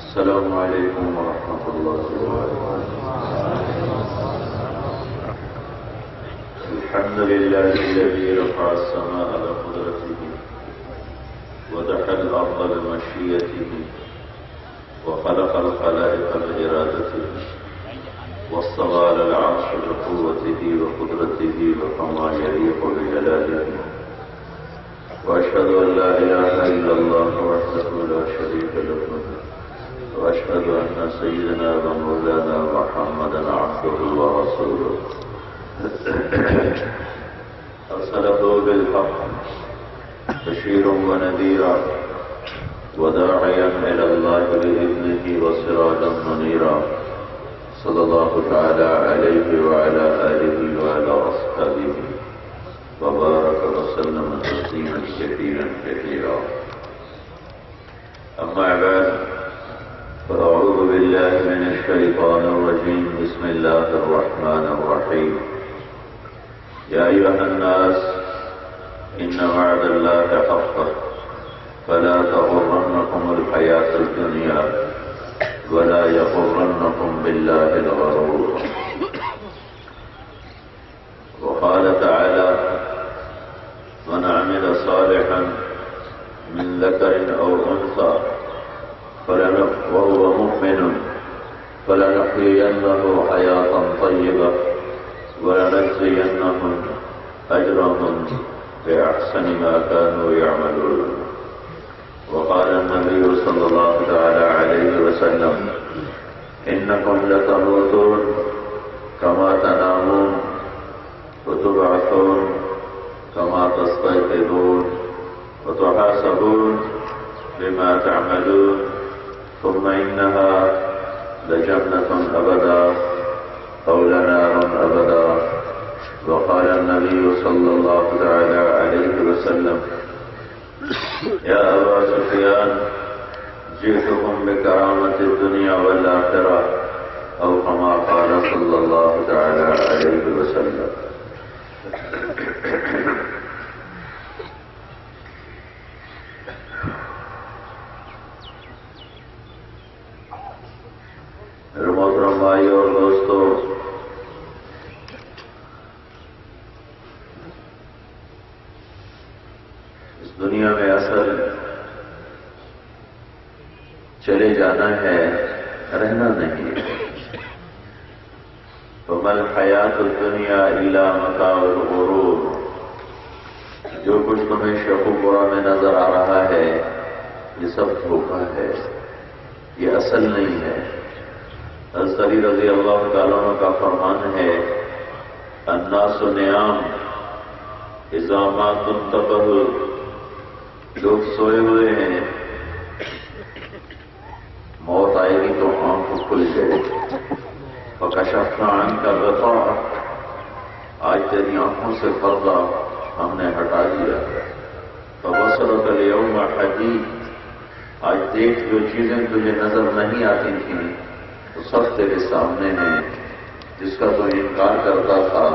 السلام علیکم ورحمۃ اللہ وبرکاتہ. الحمد للہ الذی رفع السماء بقدرته ودحى الارض بمشیته وخلق الخلائق بارادته واستوى على العرش بقوته وقدرته وكما يليق بجلاله. واشهد ان لا اله الا الله وحده لا شريك له وأشهد أن سيدنا ومولانا محمدا عبده ورسوله أرسله بالحق بشيرا ونذيرا وداعيا إلى الله بإذنه وسراجا منيرا صلى الله تعالى عليه وعلى آله وعلى أصحابه وبارك وسلم تسليما كثيرا كثيرا. أما بعد فأعوذ بالله من الشيطان الرجيم. بسم الله الرحمن الرحيم. يا أيها الناس إن وعد الله حق فلا تغرنكم الحياة الدنيا ولا يغرنكم بالله الغرور. وقال تعالى من عمل صالحا من ذكر أو أنثى وهو مؤمن فلنحيينه حياة طيبة ولنجزينهم أجرهم بأحسن ما كانوا يعملون. وقال النبي صلى الله تعالى عليه وسلم إنكم لتموتون كما تنامون وتبعثون كما تستيقظون وتحاسبون بما تعملون ثم إنها لجنة أبدا أو لنار أبدا. وقال النبي صلى الله تعالى عليه وسلم يا أبا سفيان جئتكم بكرامة الدنيا والآخرة أو كما قال صلى الله تعالى عليه وسلم. محترم بھائیو اور دوستو، اس دنیا میں اصل چلے جانا ہے، رہنا نہیں. فَمَا الْحَيَاةُ الدُّنْيَا إِلَّا مَتَاعُ الْغُرُورِ. جو کچھ تمہیں شک و برا میں نظر آ رہا ہے یہ سب دھوکہ ہے، یہ اصل نہیں ہے. حضرت علی رضی اللہ تعالیٰ عنہ کا فرمان ہے الناس نیام اذا ما تنتبہوا. لوگ سوئے ہوئے ہیں، موت آئے گی تو آنکھ کھل جائے. فکشفنا عنک الغطاء. آج تیری آنکھوں سے پردہ ہم نے ہٹا دیا. فبصرک اليوم حدید. آج دیکھ جو چیزیں تجھے نظر نہیں آتی تھیں وہ سب تیرے سامنے ہیں. جس کا تو انکار کرتا تھا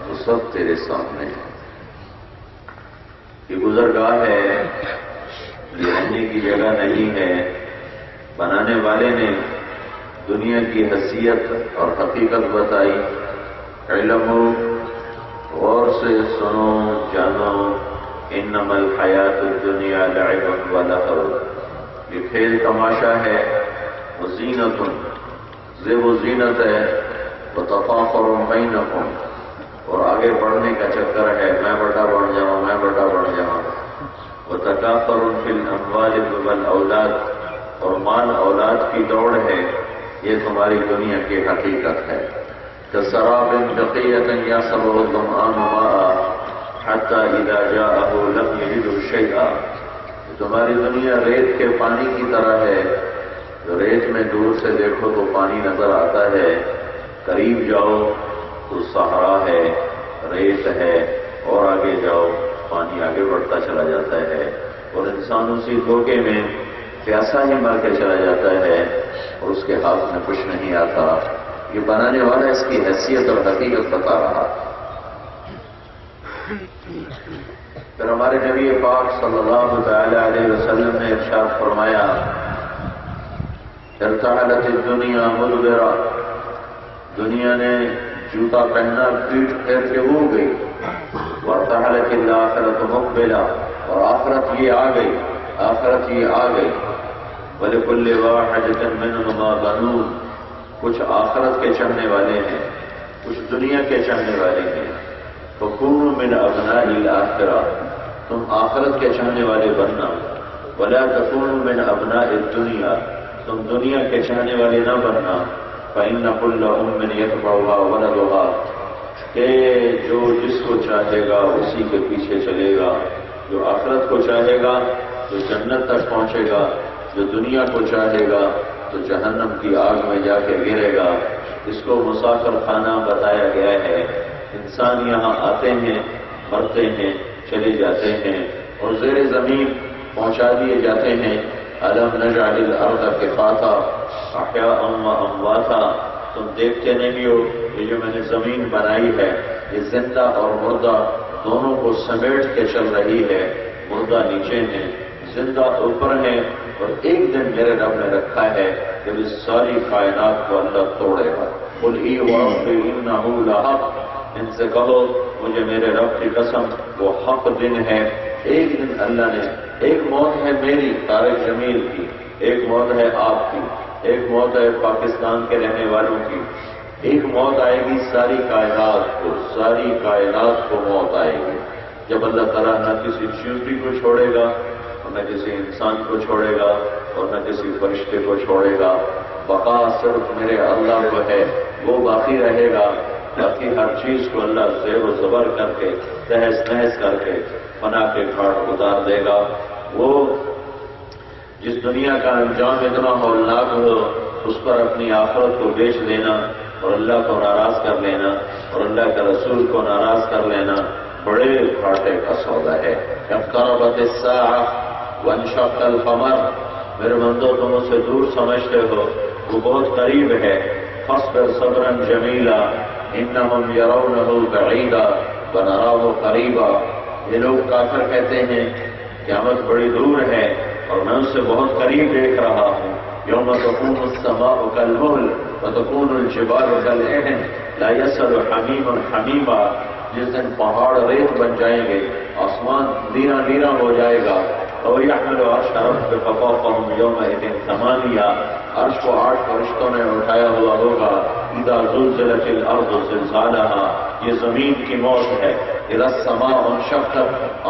وہ سب تیرے سامنے ہے. یہ گزرگاہ ہے، یہ رہنے کی جگہ نہیں ہے. بنانے والے نے دنیا کی حیثیت اور حقیقت بتائی. علمو، غور سے سنو جانو، انما الحیات الدنیا لعب و لہو. یہ کھیل تماشا ہے، وزینت، زیب و زینت ہے. وتفاخر بینکم، اور آگے بڑھنے کا چکر ہے، میں بڑا بڑھ جاؤں، میں بڑا بڑھ جاؤں. وتکاثر فی الاموال والاولاد، اور مال اولاد کی دوڑ ہے. یہ تمہاری دنیا کی حقیقت ہے. كسراب بقية يحسبه الظمآن ماء حتى إذا جاءه لم يجده شیئا، تمہاری دنیا ریت کے پانی کی طرح ہے، جو ریت میں دور سے دیکھو تو پانی نظر آتا ہے، قریب جاؤ تو صحرا ہے، ریت ہے، اور آگے جاؤ پانی آگے بڑھتا چلا جاتا ہے، اور انسان اسی دھوکے میں پیاسا ہی مر کے چلا جاتا ہے اور اس کے ہاتھ میں کچھ نہیں آتا۔ یہ بنانے والا اس کی حیثیت اور حقیقت بتا رہا۔ پھر ہمارے نبی پاک صلی اللہ تعالی علیہ وسلم نے ارشاد فرمایا، ارتحلت الدنیا مدبرہ، دنیا نے جوتا پہنا پیٹ پھیر کے ہو گئی، وارتحلت الآخرۃ مقبلہ، اور آخرت یہ آ گئی، آخرت یہ آ گئی، وَلِكُلِّ وَاحِدٍ مِّنْهُمَا بَنُونَ، کچھ آخرت کے چاہنے والے ہیں، کچھ دنیا کے چاہنے والے ہیں، فَكُونُوا مِنْ أَبْنَاءِ الْآخِرَةِ، تم آخرت کے چاہنے والے بننا، وَلَا تَكُونُوا مِنْ أَبْنَاءِ الدُّنْيَا، تم دنیا کے چاہنے والے نہ بننا، فَإِنَّ كُلَّ أُمٍّ يَتْبَعُهَا وَلَدُهَا، کہ جو جس کو چاہے گا اسی کے پیچھے چلے گا، جو آخرت کو چاہے گا تو جنت تک پہنچے گا، جو دنیا کو چاہے گا تو جہنم کی آگ میں جا کے گرے گا۔ اس کو مسافر خانہ بتایا گیا ہے۔ انسان یہاں آتے ہیں، مرتے ہیں، چلے جاتے ہیں اور زیر زمین پہنچا دیے جاتے ہیں۔ أَلَمْ نَجْعَلِ الْأَرْضَ كِفَاتًا أَحْيَاءً وَأَمْوَاتًا، تم دیکھتے نہیں ہو کہ جو میں نے زمین بنائی ہے یہ زندہ اور مردہ دونوں کو سمیٹ کے چل رہی ہے، مردہ نیچے ہیں، زندہ اوپر ہیں، اور ایک دن میرے رب نے رکھا ہے کہ اس ساری کائنات کو اللہ توڑے گا۔ قُلْ إِي وَرَبِّي إِنَّهُ لَحَقٌّ، ان سے کہو مجھے میرے رب کی قسم وہ حق دن ہے۔ ایک دن اللہ نے، ایک موت ہے میری طارق جمیل کی، ایک موت ہے آپ کی، ایک موت ہے پاکستان کے رہنے والوں کی، ایک موت آئے گی ساری کائنات کو، ساری کائنات کو موت آئے گی، جب اللہ تعالیٰ نہ کسی چیونٹی کو چھوڑے گا اور نہ کسی انسان کو چھوڑے گا اور نہ کسی فرشتے کو چھوڑے گا۔ بقا صرف میرے اللہ کو ہے، وہ باقی رہے گا، باقی ہر چیز کو اللہ زیر و زبر کر کے، تہس نہس کر کے فنا کے گھاٹ اتار دے گا۔ وہ جس دنیا کا انجام اتنا ہولناک ہو، اس پر اپنی آخرت کو بیچ دینا اور اللہ کو ناراض کر لینا اور اللہ کے رسول کو ناراض کر لینا بڑے گھاٹے کا سودا ہے۔ اقتربت الساعة وانشق القمر، میرے بندو تم اسے دور سمجھتے ہو، وہ بہت قریب ہے۔ فاصبر صبرا جمیلا انہم یرونہ بعیدا ونراہ قریبا، یہ لوگ کافر کہتے ہیں قیامت بڑی دور ہے اور میں اسے بہت قریب دیکھ رہا ہوں۔ یوم تکون السماء کالمہل وتکون الجبال کالعہن لا یسأل حمیم حمیما، جس دن پہاڑ ریت بن جائیں گے، آسمان نیرا نیرا ہو جائے گا۔ اور یحمل عرش ربک فوقہم یومئذ ثمانیہ، عرش کو 8 فرشتوں نے اٹھایا ہوا ہوگا۔ اذا زلزلت الارض زلزالہا، یہ زمین کی موت ہے۔ اذا السماء انشقت،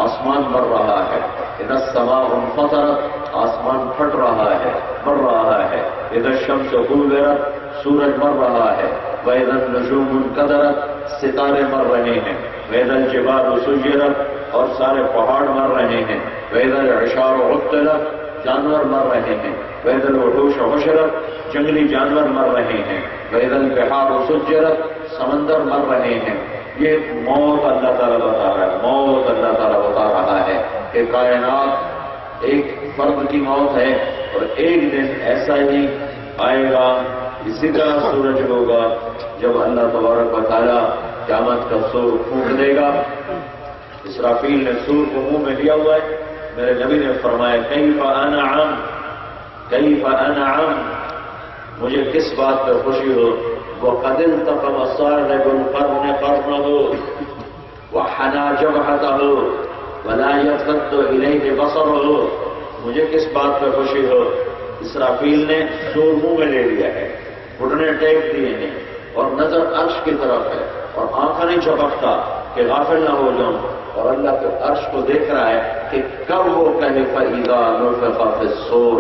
آسمان مر رہا ہے۔ اذا السماء انفطرت، آسمان پھٹ رہا ہے، مر رہا ہے۔ اذا الشمس کورت، سورج مر رہا ہے۔ وَإِذَا النُّجُومُ انْكَدَرَتْ، ستارے مر رہے ہیں۔ وَإِذَا الْجِبَالُ سُيِّرَتْ، اور سارے پہاڑ مر رہے ہیں۔ وَإِذَا الْعِشَارُ عُطِّلَتْ، جانور مر رہے ہیں۔ وَإِذَا الْوُحُوشُ حُشِرَتْ، جنگلی جانور مر رہے ہیں۔ وَإِذَا الْبِحَارُ سُجِّرَتْ، سمندر مر رہے ہیں۔ یہ موت اللہ تعالیٰ بتا رہا ہے، موت اللہ تعالیٰ بتا رہا ہے کہ کائنات ایک فرد کی موت ہے، اور ایک دن ایسا ہی آئے گا، اسی طرح سورج ہوگا جب اللہ تبارک و تعالیٰ قیامت کا سور پھونک دے گا۔ اسرافیل نے سور کو منہ میں لیا ہوا ہے، میرے نبی نے فرمایا کیف انعم، کیف انعم، مجھے کس بات پر خوشی ہو۔ وقد التقم صاحب القرن قرنه وحنى جبهته ولا يرتد الیہ بصره، مجھے کس بات پر خوشی ہو، اسرافیل نے سور منہ میں لے لیا ہے، گھٹنے ٹیک دیے ہیں اور نظر عرش کی طرف ہے اور آنکھیں نہیں جھپکتا کہ غافل نہ ہو جاؤں، اور اللہ کے عرش کو دیکھ رہا ہے کہ کب وہ کہے فَإِذَا نُفِخَ فِي الصُّورِ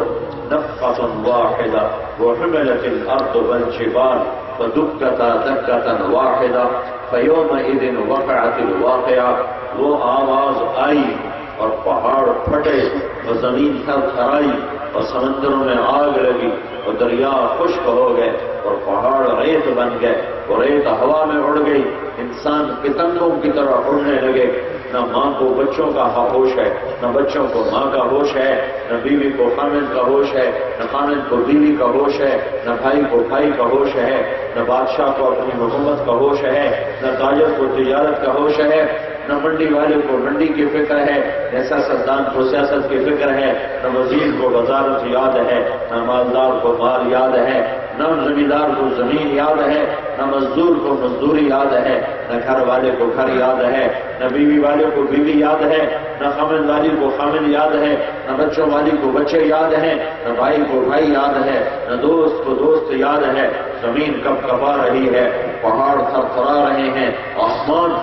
نَفْخَةٌ وَاحِدَةٌ وَحُمِلَتِ الْأَرْضُ وَالْجِبَالُ فَدُكَّتَا دَكَّةً وَاحِدَةً فَيَوْمَئِذٍ وَقَعَتِ الْوَاقِعَةُ، وہ آواز آئی اور پہاڑ پھٹے، وہ زمین تھر تھرائی اور سمندروں میں آگ لگی اور دریا خشک ہو گئے اور پہاڑ ریت بن گئے اور ریت ہوا میں اڑ گئی، انسان پتنگوں کی طرح اڑنے لگے۔ نہ ماں کو بچوں کا ہوش ہے، نہ بچوں کو ماں کا ہوش ہے، نہ بیوی کو خامند کا ہوش ہے، نہ خامند کو بیوی کا ہوش ہے، نہ بھائی کو بھائی کا ہوش ہے، نہ بادشاہ کو اپنی حکومت کا ہوش ہے، نہ تاجر کو تجارت کا ہوش ہے، نہ منڈی والے کو منڈی کی فکر ہے، نہ سیاستدان کو سیاست کی فکر ہے، نہ وزیر کو وزارت یاد ہے، نہ مالدار کو مال یاد ہے، نہ زمیندار کو زمین یاد ہے، نہ مزدور کو مزدوری یاد ہے، نہ گھر والے کو گھر یاد ہے، نہ بیوی والے کو بیوی یاد ہے، نہ خامند والی کو خامند یاد ہے، نہ بچوں والی کو بچے یاد ہیں، نہ بھائی کو بھائی یاد ہے، نہ دوست کو دوست یاد ہے۔ زمین کب کبا رہی ہے، پہاڑ تھر تھرا رہے ہیں، آسمان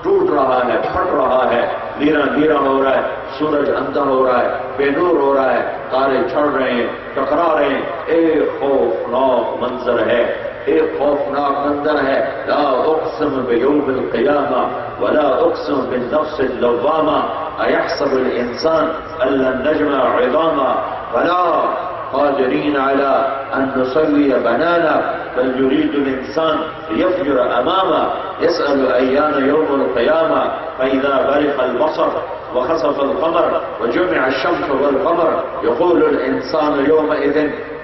ٹوٹ رہا ہے، پھٹ رہا ہے، لیرا لیرا ہو رہا ہے، سورج اندھا ہو رہا ہے، بے نور ہو رہا ہے، تارے چھڑ رہے ہیں، ٹکرا رہے ہیں۔ ایک خوفناک منظر ہے، ایک خوفناک منظر ہے۔ لا اقسم بیوم القیامہ ولا اقسم بالنفس اللوامہ ایحسب الانسان ان لن نجمع عظاما بلا قادرین علی ان نسوی بنانا بل يريد الانسان ليفجر امامه يسأل ايان يوم القيامة فاذا برق البصر وخسف القمر وجمع الشمس والقمر يقول الانسان يومئذ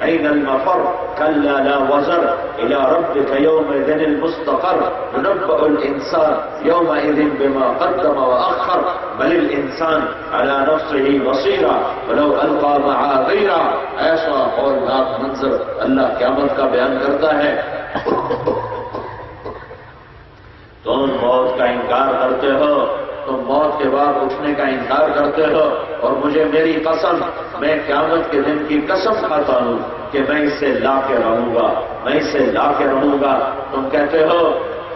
أين المفر كلا لا وزر إلى ربك يومئذ المستقر ينبأ الإنسان يومئذ بما قدم وأخر بل الإنسان على نفسه بصيرا ولو ألقى معاذيرا۔ ایسا ہولناک منظر اللہ قیامت کا بیان کرتا ہے۔ تم موت کا انکار کرتے ہو، تم موت کے بعد اٹھنے کا انکار کرتے ہو، اور مجھے میری قسم، میں قیامت کے دن کی قسم کھاتا ہوں کہ میں اس سے لا کے رہوں گا، میں اس سے لا کے رہوں گا۔ تم کہتے ہو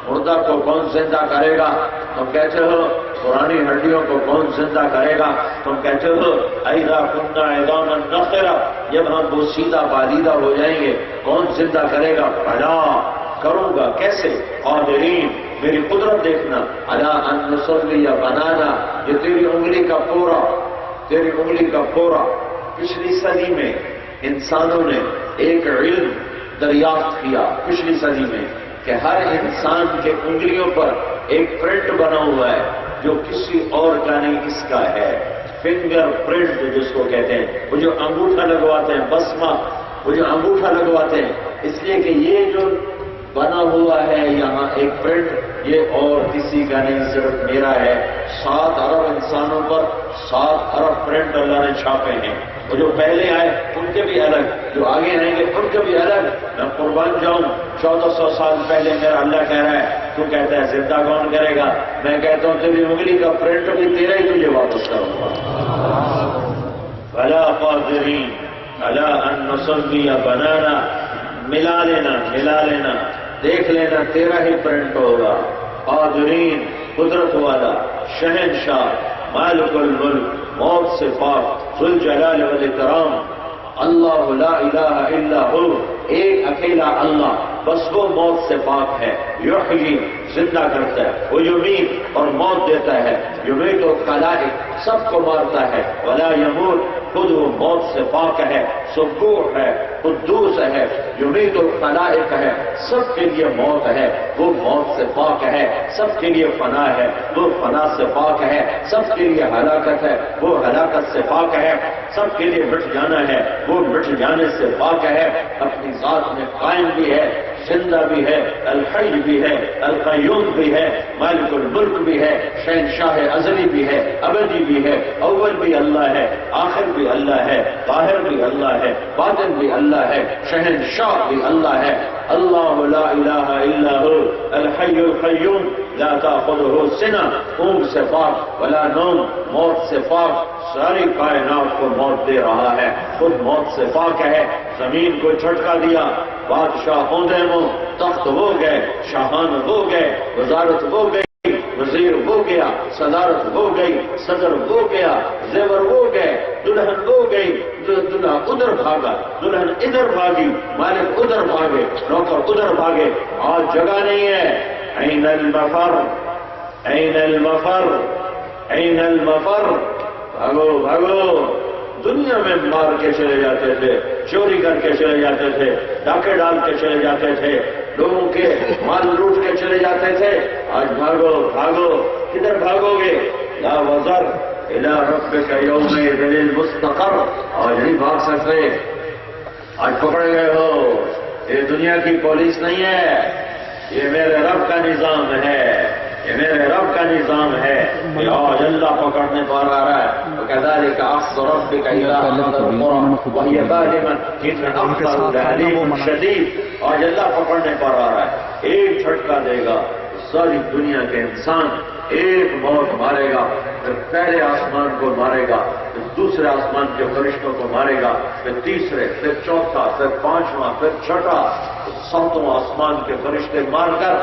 مردہ کو کون زندہ کرے گا، تم کہتے ہو پرانی ہڈیوں کو کون زندہ کرے گا، تم کہتے ہو اذا كنا عظاما نخرة، جب ہم بوسیدہ بالیدہ ہو جائیں گے کون زندہ کرے گا؟ بھلا کروں گا، کیسے؟ قادرین، میری قدرت دیکھنا، علی ان نصلی بنانا، یہ تیری انگلی کا پورا، تیری انگلی کا پورا۔ پچھلی صدی میں انسانوں نے ایک علم دریافت کیا، پچھلی صدی میں، کہ ہر انسان کے انگلیوں پر ایک پرنٹ بنا ہوا ہے جو کسی اور کا نہیں، اس کا ہے۔ فنگر پرنٹ جس کو کہتے ہیں، وہ جو انگوٹھا لگواتے ہیں، بسمہ، وہ جو انگوٹھا لگواتے ہیں، اس لیے کہ یہ جو بنا ہوا ہے یہاں ایک پرنٹ، یہ اور کسی کا نہیں، صرف میرا ہے۔ 7 ارب انسانوں پر 7 ارب پرنٹ اللہ نے چھاپے ہیں، اور جو پہلے آئے ان کے بھی الگ، جو آگے آئیں گے ان کے بھی الگ۔ میں قربان جاؤں، 1400 سال پہلے میرا اللہ کہہ رہا ہے، تو کہتا ہے زندہ کون کرے گا؟ میں کہتا ہوں تیری انگلی کا پرنٹ بھی تیرا ہی تجھے واپس کروں گا۔ بھلا قادرین علی ان نصلی بنانا، ملا لینا، ملا لینا، دیکھ لینا تیرا ہی پرنٹ ہوگا۔ قادرین، قدرت والا، شہنشاہ، مالک الملک، موت سے پاک، ذوالجلال والاکرام، اللہ لا الہ الا ہو، ایک اکیلا اللہ، بس وہ موت سے پاک ہے۔ یحیی، زندہ کرتا ہے، وہ یمیت اور موت دیتا ہے، یمیت و خلائق، سب کو مارتا ہے، ولا یموت، خود وہ موت سے پاک ہے، سبوح ہے، قدوس ہے، یمیت الخلائق ہے، سب کے لیے موت ہے، وہ موت سے پاک ہے، سب کے لیے فنا ہے، وہ فنا سے پاک ہے، سب کے لیے ہلاکت ہے، وہ ہلاکت سے پاک ہے، سب کے لیے مٹ جانا ہے، وہ مٹ جانے سے پاک ہے، اپنی ذات میں قائم بھی ہے، زندہ بھی ہے، الحی بھی ہے، القیوم بھی ہے، مالک الملک بھی ہے، شہنشاہ ازلی بھی ہے، ابدی بھی ہے، اول بھی اللہ ہے، آخر بھی اللہ ہے، ظاہر بھی اللہ ہے، باطن بھی اللہ ہے، شہنشاہ بھی اللہ ہے۔ اللہ لا الہ الا ہو الحی القیوم لا تاخذہ سنہ، اونگ سے پاک، ولا نوم، موت سے پاک، ساری کائنات کو موت دے رہا ہے، خود موت سے پاک ہے۔ زمین کو جھٹکا دیا، بادشاہ ہوندے وہ، تخت ہو گئے، شاہان ہو گئے، وزارت ہو گئی، وزیر ہو گیا، صدارت ہو گئی، صدر ہو گیا، زیور ہو گئے، دلہن ہو گئی، دلہا ادھر بھاگا، دلہن ادھر بھاگی، مالک ادھر بھاگے، نوکر ادھر بھاگے، آج جگہ نہیں ہے۔ این المفر، این المفر، این المفر، بھاگو بھاگو. دنیا میں مار کے چلے جاتے تھے، چوری کر کے چلے جاتے تھے، ڈاکے ڈال کے چلے جاتے تھے، لوگوں کے مال لوٹ کے چلے جاتے تھے. آج بھاگو بھاگو. کدھر بھاگو گے؟ لا وزر الى ربک یومئذ المستقر. آج نہیں بھاگ سکتے. آج پکڑے گئے ہو. یہ دنیا کی پولیس نہیں ہے، یہ میرے رب کا نظام ہے، یہ میرے رب کا نظام ہے. آج اللہ پکڑنے پر آ رہا ہے. وَكَذَلِكَ أَخْذُ رَبِّكَ إِذَا أَخَذَ الْقُرَىٰ وَهِيَ ظَالِمَةٌ إِنَّ أَخْذَهُ لَأَلِيمٌ شَدِيدٌ. آج اللہ پکڑنے پر آ رہا ہے. ایک جھٹکا دے گا ساری دنیا کے انسان، ایک موت مارے گا، پھر پہلے آسمان کو مارے گا، پھر دوسرے آسمان کے فرشتوں کو مارے گا، پھر تیسرے، پھر چوتھا، پھر پانچواں، پھر چھٹا، ساتوں آسمان کے فرشتے مار کر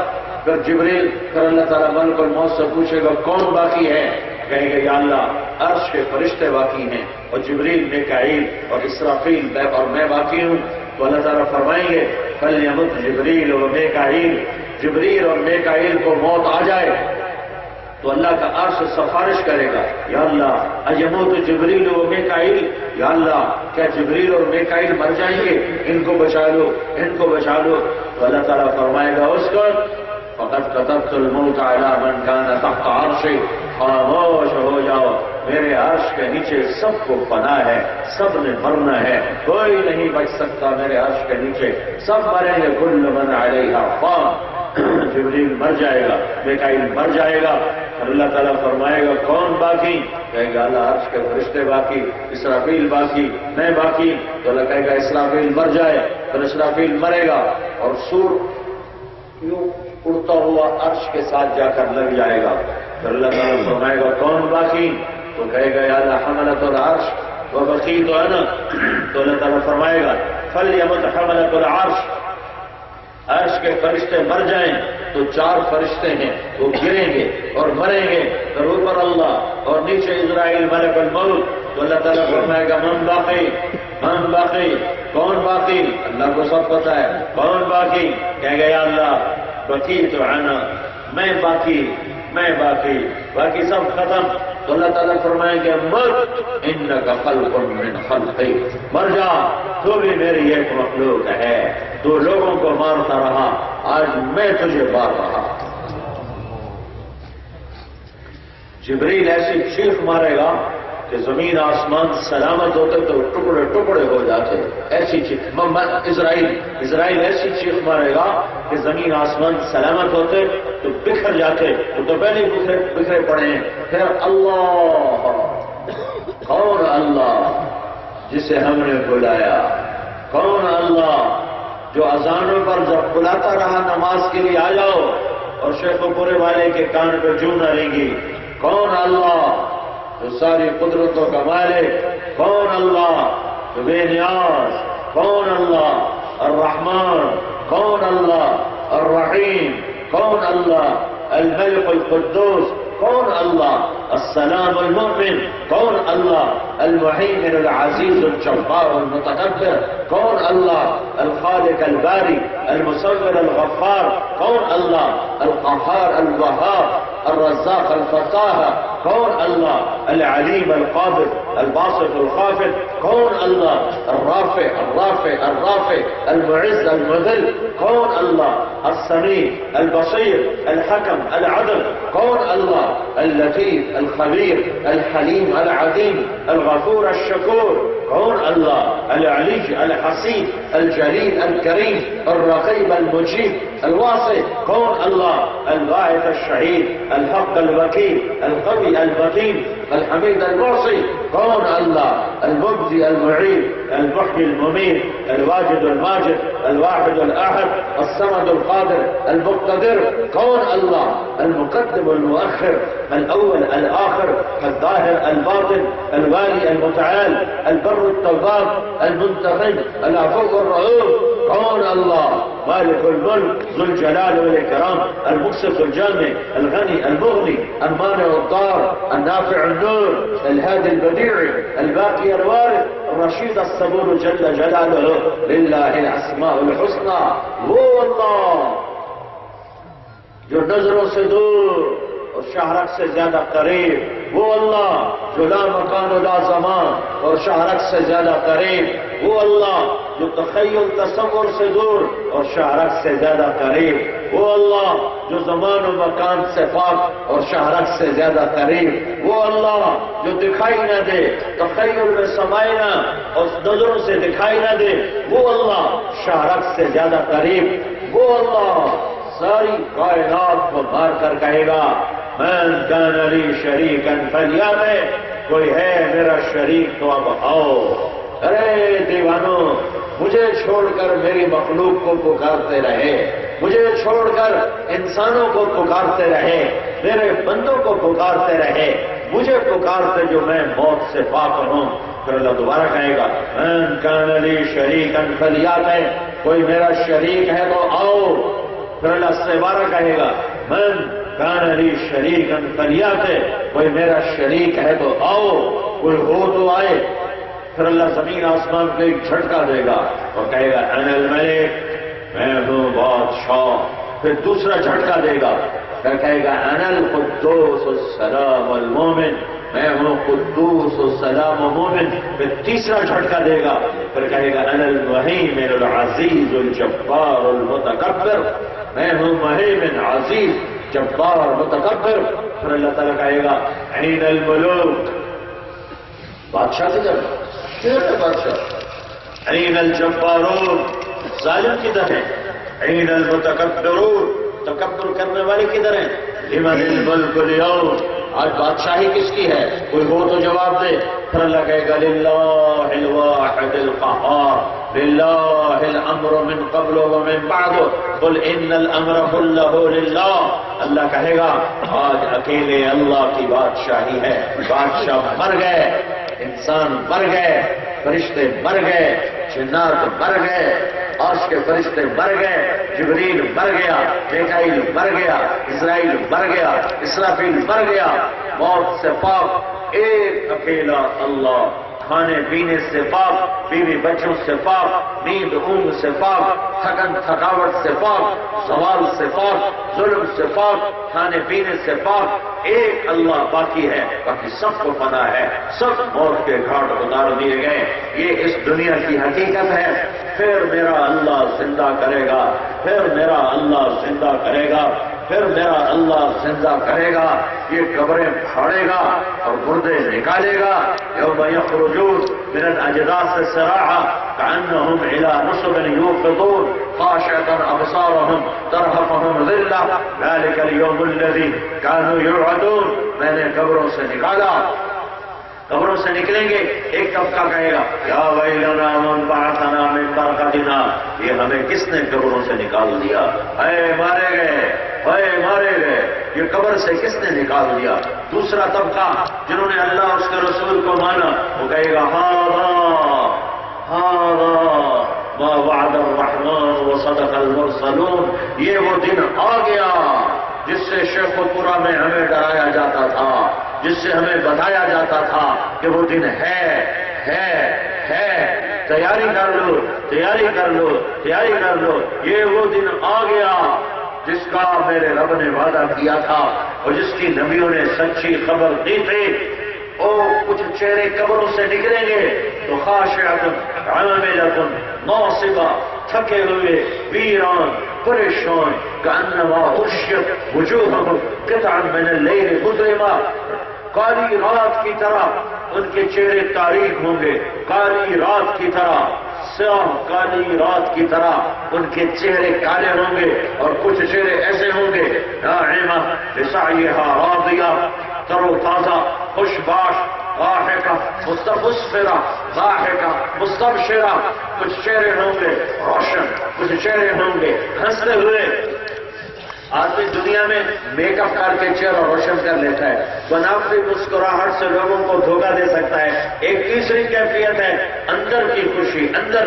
پھر جبریل، پھر اللہ تعالیٰ ملک الموت سے پوچھے گا کون باقی ہے؟ کہیں گے یا اللہ عرش کے فرشتے باقی ہیں، اور جبریل، میکائیل اور اسرافیل اور میں باقی ہوں. تو اللہ تعالیٰ فرمائیں گے فَلْيَمُتْ جبریل و میکائیل. جبریل اور میکائیل کو موت آ جائے تو اللہ کا عرش سفارش کرے گا یا اللہ اجموت جبریل و میکائیل. یا اللہ کیا جبریل اور میکائیل مر جائیں گے؟ ان کو بچا لو، ان کو بچا لو. تو اللہ تعالیٰ فرمائے گا اس کو فَقَدْ كَتَبْتُ الْمَوْتَ عَلَىٰ مَنْ كَانَ تَحْتَ عَرْشِي. خاموش ہو جاؤ، میرے عرش کے نیچے سب کو پناہ ہے، سب نے مرنا ہے، کوئی نہیں بچ سکتا میرے عرش کے نیچے، سب مریں گے. كُلُّ مَنْ عَلَيْهَا فَانٍ. جبریل مر جائے گا، میکائیل مر جائے گا. اللہ تعالیٰ فرمائے گا کون باقی؟ کہے گا اللہ عرش کے فرشتے باقی، اسرافیل باقی، میں باقی. تو اللہ کہے گا اسرافیل مر جائے، پھر اسرافیل مرے گا اور سور یوں اڑتا ہوا عرش کے ساتھ جا کر لگ جائے گا. پھر اللہ تعالیٰ فرمائے گا کون باقی؟ تو کہے گا یا اللہ حملۃ العرش و بقیت انا. تو اللہ تعالیٰ فرمائے گا فَلْيَمُتْ حَمَلَةُ الْعَرْشِ. عرش کے فرشتے مر جائیں تو 4 فرشتے ہیں وہ گریں گے اور مریں گے، پھر اوپر اللہ اور نیچے اسرائیل ملک الموت. تو اللہ تعالیٰ فرمائے گا من باقی، من باقی، کون باقی؟ اللہ کو سب پتہ ہے کون باقی. کہے گا یا اللہ بقیت انا، میں باقی، میں باقی، باقی سب ختم. تو اللہ تعالیٰ فرمائیں گے مت انک خلق من خلقی. مر جا، تو بھی میری ایک مخلوق ہے. 2 لوگوں کو مارتا رہا، آج میں تجھے مار رہا. جبریل ایسی چیخ مارے گا کہ زمین آسمان سلامت ہوتے تو ٹکڑے ٹکڑے ہو جاتے. ایسی چیخ. اسرائیل ایسی چیخ مارے گا کہ زمین آسمان سلامت ہوتے تو بکھر جاتے. تو پہلے بکھرے پڑے ہیں. پھر اللہ، کون اللہ جسے ہم نے بلایا؟ کون اللہ جو اذانوں پر جب بلاتا رہا نماز کے لیے آ جاؤ اور شیخ و پورے والے کے کان پہ جوں نہ رہیں گی؟ کون اللہ جو ساری قدرتوں کا مالک؟ کون اللہ جو بے نیاز؟ کون اللہ الرحمن؟ کون اللہ الرحیم؟ کون اللہ الملک القدوس؟ کون اللہ السلام المؤمن؟ کون اللہ المهيمن العزيز الجبار المتكبر؟ کون اللہ الخالق الباری المصور الغفار؟ کون اللہ القهار الوهاب الرزاق الفتاح؟ کون اللہ العلیم القابض الباسط الخافض؟ کون اللہ الرافع المعز المذل؟ کون اللہ السمیع البصیر الحکم العدل؟ کون اللہ اللطیف الخبیر الحلیم العظیم الغفور الشکور؟ کون اللہ العلی الحسیب الجلیل الکریم الرقیب المجیب الواسع؟ کون اللہ الواحد الشہید الحق الوکیل القوی المتین الحمید المعصی؟ کون اللہ المبدی المعید المحیی المميت الواجد الماجد الواحد الأحد الصمد القادر المقتدر؟ کون اللہ المقدم المؤخر الأول الآخر الظاهر الباطن الوالي المتعال البر التواب المنتقم العفو الرؤوف؟ کون اللہ مالك الملك ذو الجلال والإكرام المقسط الجامع الغني المغني المانع الضار النافع النور الهادي البديع الباقي الوارث الرشيد الصبور جل جلاله لله الاسماء الحسنى. وہ اللہ جو نظروں سے دور اور شہرک سے زیادہ قریب، وہ اللہ جو لا مکان لا زمان اور شہرک سے زیادہ قریب، وہ اللہ جو تخیل تصور سے دور اور شہرک سے زیادہ قریب، وہ اللہ جو زمان و مکان سے پاک اور شہرک سے زیادہ قریب، وہ اللہ جو دکھائی نہ دے، تخیل میں سمائے نہ اور نظروں سے دکھائی نہ دے، وہ اللہ شہرک سے زیادہ قریب، وہ اللہ ساری کائنات کو مار کر کہے گا من کان لی شریکا فلیأتِ، کوئی ہے میرا شریک تو اب آؤ۔ ارے دیوانو، مجھے چھوڑ کر میری مخلوق کو پکارتے رہے، مجھے چھوڑ کر انسانوں کو پکارتے رہے، میرے بندوں کو پکارتے رہے، مجھے پکارتے جو میں موت سے پاک ہوں۔ پھر اللہ دوبارہ کہے گا من کان لی شریکا فلیأتِ، کوئی میرا شریک ہے تو آؤ۔ پھر اللہ دوبارہ کہے گا من کان لی شریکا فلیأتِ، کوئی میرا شریک ہے تو آؤ، کوئی ہو تو آئے۔ پھر اللہ زمین آسمان کو ایک جھٹکا دے گا اور کہے گا انا الملک، میں ہوں بادشاہ۔ پھر دوسرا جھٹکا دے گا، پھر کہے گا انا القدوس السلام المومن، میں ہوں قدوس السلام مومن۔ پھر تیسرا جھٹکا دے گا، پھر کہے گا انا المہیمن العزیز الجبار المتکبر، میں ہوں مہیمن عزیز جبار متکبر۔ پھر اللہ تعالیٰ کہے گا این الملوک، بادشاہ کدھر ہے بادشاہ؟ این الجبارون، ظالم کدھر ہے؟ این المتکبرون، تکبر کرنے والے کدھر ہیں؟ لمن الملک اليوم، آج بادشاہی کس کی ہے؟ کوئی ہو تو جواب دے۔ پھر اللہ کہے گا للہ الواحد القہار، للہ الامر من قبل ومن بعد قل ان الامر كله للہ۔ اللہ کہے گا آج اکیلے اللہ کی بادشاہی ہے۔ بادشاہ مر گئے، انسان مر گئے، فرشتے مر گئے، جنات مر گئے، عرش کے فرشتے مر گئے، جبریل مر گیا، میکائیل مر گیا، اسرائیل مر گیا، اسرافیل مر گیا۔ موت سے پاک ایک اکیلا اللہ، کھانے پینے سے پاک، بیوی بچوں سے پاک، نیند اونگ سے پاک، تھکن تھکاوٹ سے پاک، زوال سے پاک، ظلم سے پاک، کھانے پینے سے پاک، ایک اللہ باقی ہے، باقی سب کو پتہ ہے، سب موت کے گھاٹ اتار دیے گئے۔ یہ اس دنیا کی حقیقت ہے۔ پھر میرا اللہ زندہ کرے گا، پھر میرا اللہ زندہ کرے گا، پھر میرا اللہ زندہ کرے گا۔ یہ قبریں پھاڑے گا اور مردے نکالے گا۔ یوم یخرجون من الاجداث سراعا کأنهم الى نصب یوقظون خاشعة ابصارهم ترهقهم ذلة ذلك اليوم الذي كانوا يوعدون۔ میں نے قبروں سے نکالا، قبروں سے نکلیں گے، ایک طبقہ کہے گا یا ویلنا من بعثنا من مرقدنا، یہ ہمیں کس نے قبروں سے نکال دیا، اے مارے گئے، اے مارے گئے، یہ قبر سے کس نے نکال دیا۔ دوسرا طبقہ جنہوں نے اللہ اس کے رسول کو مانا، وہ کہے گا ہاذا ما وعد الرحمن وصدق المرسلون، یہ وہ دن آ گیا جس سے شیخ و پورا میں ہمیں ڈرایا جاتا تھا، جس سے ہمیں بتایا جاتا تھا کہ وہ دن ہے، تیاری کر لو، تیاری کر لو، تیاری کر لو، یہ وہ دن آ گیا جس کا میرے رب نے وعدہ کیا تھا اور جس کی نبیوں نے سچی خبر دی تھی۔ کچھ چہرے قبروں سے نکلیں گے تو خاشعۃ عاملۃ ناصبہ، تھکے ہوئے، ویران، پریشان، کأنما غشیت وجوہہم قطعا من اللیل مظلمہ، کالی رات کی طرح ان کے چہرے تاریک ہوں گے، کالی رات کی طرح، سیاہ کالی رات کی طرح ان کے چہرے کالے ہوں گے، اور کچھ چہرے ایسے ہوں گے ناعمہ لسعیہا راضیہ، تر و تازہ، خوش باش، ضاحکہ مستبشرہ، ضاحکہ مستبشرہ، کچھ چہرے ہوں گے روشن، کچھ چہرے ہوں گے ہنستے ہوئے۔ آدمی دنیا میں میک اپ کر کے چہرہ روشن کر لیتا ہے، بناوٹی مسکراہٹ سے لوگوں کو دھوکہ دے سکتا ہے۔ ایک تیسری کیفیت ہے اندر کی خوشی، اندر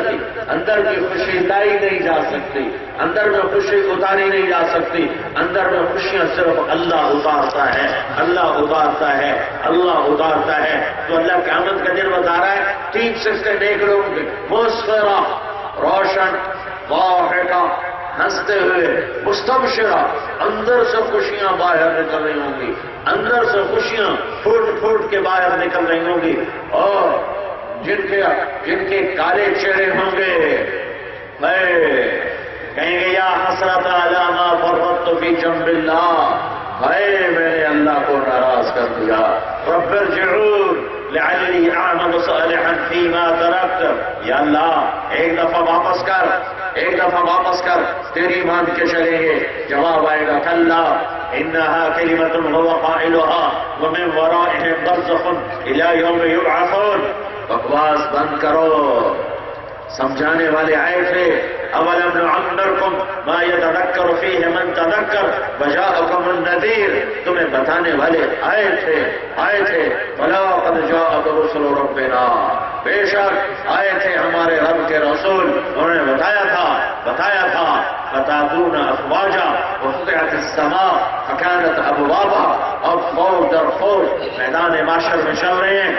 کی خوشی لائی نہیں جا سکتی، اندر میں خوشی اتاری نہیں جا سکتی، اندر میں خوشیاں صرف اللہ اتارتا ہے، اللہ اتارتا ہے، اللہ اتارتا ہے۔ تو اللہ قیامت کا دن بتا رہا ہے 3 سستے نیک لوگ مسفرہ، روشن، ضاحکہ، ہنستے ہوئے مستبشرہ، اندر سے خوشیاں باہر نکل رہی ہوں گی، اندر سے خوشیاں پھوٹ پھوٹ کے باہر نکل رہی ہوں گی، اور جن کے کالے چہرے ہوں گے کہیں گے یا حسرت علی ما فرطت فی جنب اللہ، میں نے اللہ کو ناراض کر دیا، رب ارجعون لعلی اعمل صالحا فیما ترکت، یا اللہ ایک دفعہ واپس کر، ایک دفعہ واپس کر، تیری مان کے چلیں گے۔ جواب آئے گا کلا انہا کلمۃ هو قائلها ومن ورائهم برزخ الی یوم یبعثون۔ بکواس بند کرو، سمجھانے والے آئے تھے، اولم نعمرکم ما یتذکر فیہ من تذکر وجاءکم النذیر، تمہیں بتانے والے آئے تھے، بلا قد جاءت رسل ربنا، بے شک آئے تھے ہمارے رب کے رسول، انہوں نے بتایا تھا فتاتون افواجا وفتحت السماء فکانت ابوابا، اب فوج در فوج میدان معشر میں چل رہے ہیں،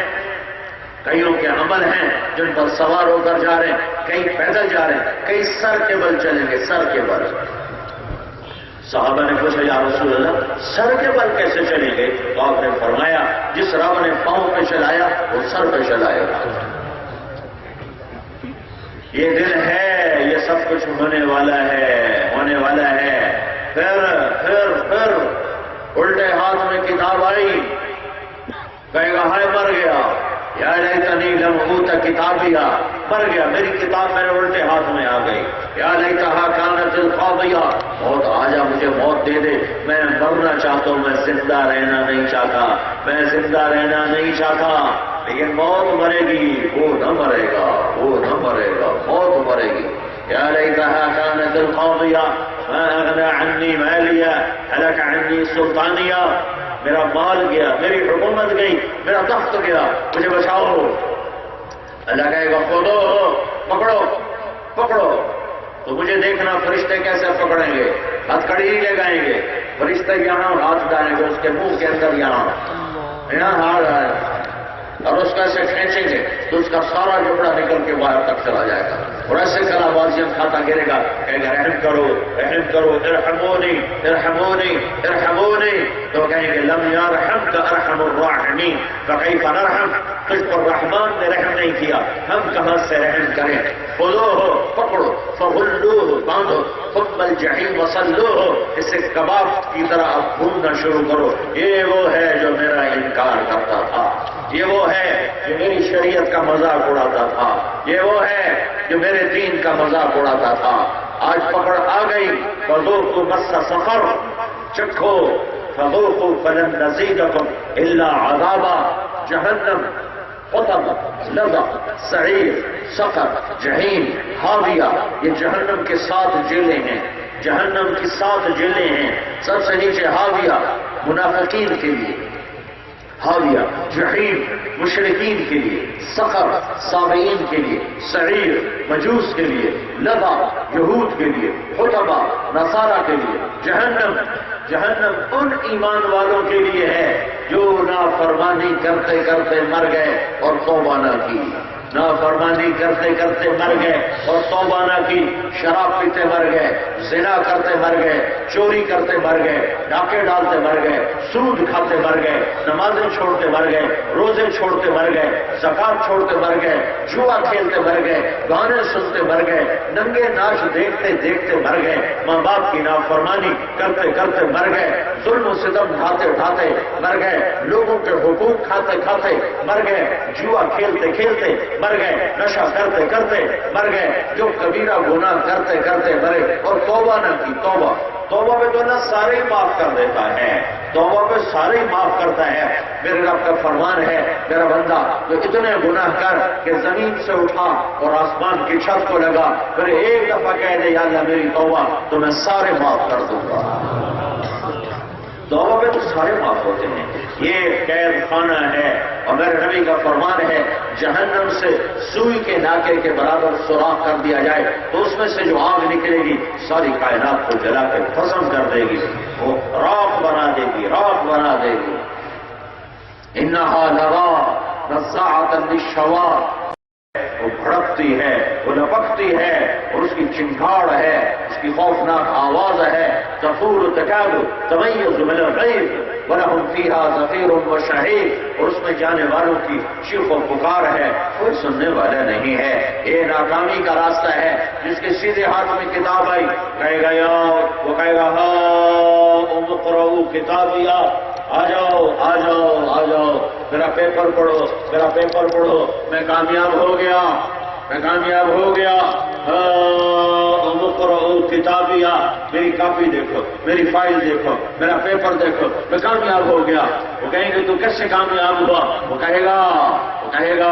کئیوں کے عمل ہیں جن پر سوار ہو کر جا رہے ہیں، کئی پیدل جا رہے ہیں، کئی سر کے بل چلیں گے، سر کے بل۔ صحابہ نے پوچھا یا رسول اللہ سر کے بل کیسے چلیں گے؟ تو آپ نے فرمایا جس رب نے پاؤں پہ چلایا وہ سر پہ چلائے گا۔ یہ دن ہے، یہ سب کچھ ہونے والا ہے۔ پھر الٹے ہاتھ میں کتاب آئی، کہے گا ہائے مر گیا، یا لیتنی لم اوت کتابیا، مر گیا، میری کتاب میرے الٹے ہاتھ میں آ گئی، یا لیتہا کانت القاضیہ، موت آجا مجھے موت دے دے، میں مرنا چاہتا ہوں، میں زندہ رہنا نہیں چاہتا، لیکن موت مرے گی، وہ نہ مرے گا، موت مرے گی۔ یا لیتہا کانت القاضیہ ما اغنی عنی مالیہ ہلک عنی سلطانیہ، میرا مال گیا، میری حکومت گئی، میرا تخت گیا، مجھے بچاؤ۔ اللہ کہے گا خودو پکڑو، تو مجھے دیکھنا فرشتے کیسے پکڑیں گے، ہتھ کڑی ہی لگائیں گے، فرشتے یہاں ہاتھ ڈالیں گے اس کے منہ کے اندر، یہاں ہاتھ آئے اور اس کا ایسے کھینچیں گے تو اس کا سارا جبڑا نکل کے باہر تک چلا جائے گا، اور ایسے کلا بازیاں کھاتا گرے گا، کہے گا رحم کرو، ارحمونی، تو کہیں گے لم یرحمک ارحم الراحمین، فکیف نرحم، تجھ پر رحمان نے رحم نہیں کیا، ہم کہاں سے رحم کریں۔ خذوہ، پکڑو، فغلوہ، باندھو، ثم الجحیم وصلوہ، اسے کباب کی طرح اب بھوننا شروع کرو۔ یہ وہ ہے جو میرا انکار کرتا تھا، یہ وہ ہے جو میری شریعت کا مذاق اڑاتا تھا، یہ وہ ہے جو میرے دین کا مذاق اڑاتا تھا، آج پکڑ آ گئی۔ فذوقوا مس سقر، چکھو، فذوقوا فلن نزیدکم الا عذابا، جہنم، حطب، لظى، سعیر، سقر، جہیم، حاویہ، یہ جہنم کے 7 جیلیں ہیں، جہنم کی 7 جیلیں ہیں، سب سے نیچے حاویہ منافقین کے لیے، حاویہ جہیم مشرکین کے لیے، سقر سامعین کے لیے، سعیر مجوس کے لیے، لظى یہود کے لیے، حطبہ نصارہ کے لیے۔ جہنم ان ایمان والوں کے لیے ہے جو نافرمانی کرتے کرتے مر گئے اور توبہ نہ کی، نافرمانی کرتے کرتے مر گئے اور توبہ نہ کی، شراب پیتے مر گئے، زنا کرتے مر گئے، چوری کرتے مر گئے، ڈاکے ڈالتے مر گئے، سود کھاتے مر گئے، نمازیں چھوڑتے مر گئے، روزے چھوڑتے مر گئے، زکات چھوڑتے مر گئے، جوا کھیلتے مر گئے، گانے سنتے مر گئے، ننگے ناچ دیکھتے دیکھتے مر گئے، ماں باپ کی نافرمانی کرتے کرتے مر گئے، ظلم و ستم ڈھاتے ڈھاتے مر گئے، لوگوں کے حقوق کھاتے کھاتے مر گئے، جوا کھیلتے کھیلتے مر گئے، نشہ کرتے کرتے مر گئے، جو کبیرہ گناہ کرتے کرتے مرے اور توبہ نہ کی۔ توبہ پہ تو اللہ سارے ہی معاف کر دیتا ہے، توبہ پہ سارے ہی معاف کرتا ہے۔ میرے رب کا فرمان ہے، میرا بندہ جو اتنے گناہ کر کہ زمین سے اٹھا اور آسمان کی چھت کو لگا، پھر ایک دفعہ کہہ دے یا اللہ میری توبہ، تو میں سارے معاف کر دوں گا۔ توبہ پہ تو سارے معاف ہوتے ہیں، یہ قید خانہ ہے، اور میرے نبی کا فرمان ہے جہنم سے سوئی کے ناکے کے برابر سوراخ کر دیا جائے تو اس میں سے جو آگ نکلے گی ساری کائنات کو جلا کے ختم کر دے گی، وہ راکھ بنا دے گی۔ انہا لظیٰ نزاعۃ للشوا، وہ بھڑکتی ہے، وہ لپکتی ہے، اور اس کی چنگھاڑ ہے، اس کی خوفناک آواز ہے، تفور تکاد تمیز من الغیظ وَلَهُمْ فِيهَا زَفِیرٌ وَشَہیق، اور اس میں جانے والوں کی چیخ و پکار ہے، کوئی سننے والا نہیں ہے۔ یہ ناکامی کا راستہ ہے۔ جس کے سیدھے ہاتھ میں کتاب آئی کہے گا یا، وہ کہے گا ہاؤم اقرؤوا کتابیا، آ جاؤ آ جاؤ آ جاؤ، میرا پیپر پڑھو میرا پیپر پڑھو، میں کامیاب ہو گیا میں کامیاب ہو گیا۔ کتابیا، میری کاپی دیکھو، میری فائل دیکھو، میرا پیپر دیکھو، میں کامیاب ہو گیا۔ وہ کہیں گے تو کیسے کامیاب ہوا؟ وہ کہے گا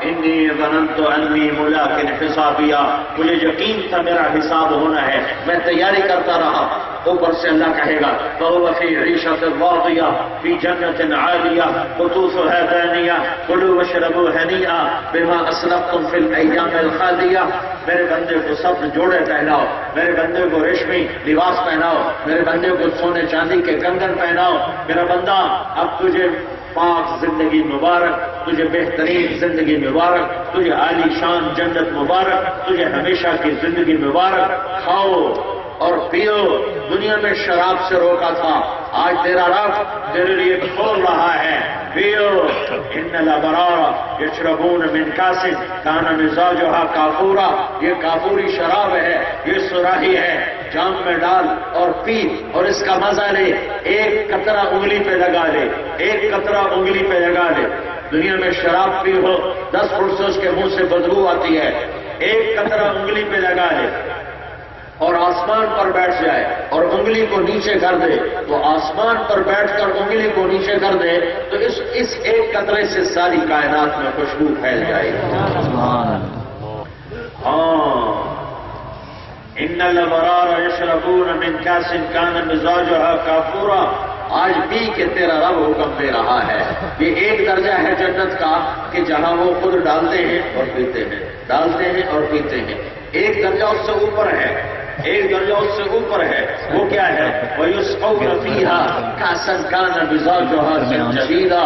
انی ظننت انی ملاق حسابیا، مجھے یقین تھا میرا حساب ہونا ہے، میں تیاری کرتا رہا۔ اوپر سے اللہ کہے گا فَهُوَ فِي عِيشَةٍ رَاضِيَةٍ فِي جَنَّةٍ عَالِيَةٍ قُطُوفُهَا دَانِيَةٌ كُلُوا وَاشْرَبُوا هَنِيئًا بِمَا أَسْلَفْتُمْ فِي الْأَيَّامِ الْخَالِيَةِ۔ میرے بندے کو سبز جوڑے پہناؤ، میرے بندے کو ریشمی لباس پہناؤ، میرے بندے کو سونے چاندی کے کنگن پہناؤ۔ میرا بندہ اب تجھے پاک زندگی مبارک، تجھے بہترین زندگی مبارک، تجھے عالی شان جنت مبارک، تجھے ہمیشہ کی زندگی مبارک۔ کھاؤ اور پیو، دنیا میں شراب سے روکا تھا، آج تیرا رب تیرے لیے کھول رہا ہے، پیو۔ ان الابرار یشربون من کاس کان مزاجها کافورا، یہ کافوری شراب ہے، یہ سراہی ہے، جام میں ڈال اور پی، اور اس کا مزہ لے، ایک قطرہ انگلی پہ لگا لے، ایک قطرہ انگلی پہ لگا لے۔ دنیا میں شراب پی ہو 10 فٹ سے اس کے منہ سے بدبو آتی ہے، ایک قطرہ انگلی پہ لگا لے اور آسمان پر بیٹھ جائے اور انگلی کو نیچے کر دے، تو آسمان پر بیٹھ کر انگلی کو نیچے کر دے تو اس ایک قطرے سے ساری کائنات میں خوشبو پھیل جائے گی۔ ہاں، ان الابرار یشربون من کاس کان مزاجها کافورا، آج پی کے تیرا رب حکم دے رہا ہے۔ یہ ایک درجہ ہے جنت کا کہ جہاں وہ خود ڈالتے ہیں اور پیتے ہیں، ڈالتے ہیں اور پیتے ہیں۔ ایک درجہ اس سے اوپر ہے، ایک درجہ اس سے اوپر ہے، وہ کیا ہے؟ وَيُسْقَوْنَ فِيهَا كَأْسًا كَانَ مِزَاجُهَا زَنْجَبِيلًا،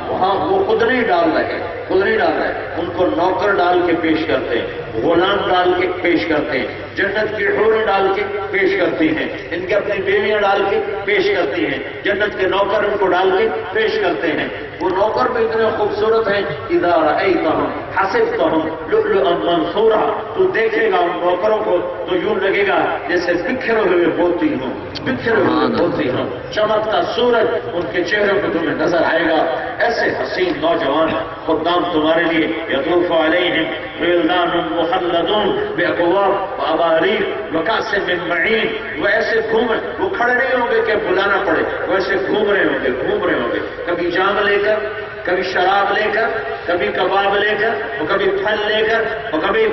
وہاں وہ خود نہیں ڈال رہے، ان کو نوکر ڈال کے پیش کرتے ہیں، غلام ڈال کے پیش کرتے ہیں، جنت کی حوریں ڈال کے پیش کرتی ہیں، ان کے اپنی بیویاں ڈال کے پیش کرتی ہیں، جنت کے نوکر ان کو ڈال کے پیش کرتے ہیں۔ وہ نوکر بھی اتنے خوبصورت ہیں، اذا رأیتہم حسبتہم لؤلؤا منثورا، تو دیکھے گا ان نوکروں کو تو یوں لگے گا جیسے بکھرے ہوئے موتی ہوں، چمکتا سورج ان کے چہروں پہ تمہیں نظر آئے گا۔ ایسے حسین نوجوان خدام تمہارے لیے یطوف علیہم ولدان مخلدون باکواب واباریق وکأس من معین، وہ ایسے گھومے، وہ کھڑے نہیں ہوں گے کہ بلانا پڑے، وہ ایسے گھوم رہے ہوں گے، کبھی جام لے کر، کبھی شراب لے کر، کبھی کباب لے کر، اور کبھی پھل لے کر، اور کبھی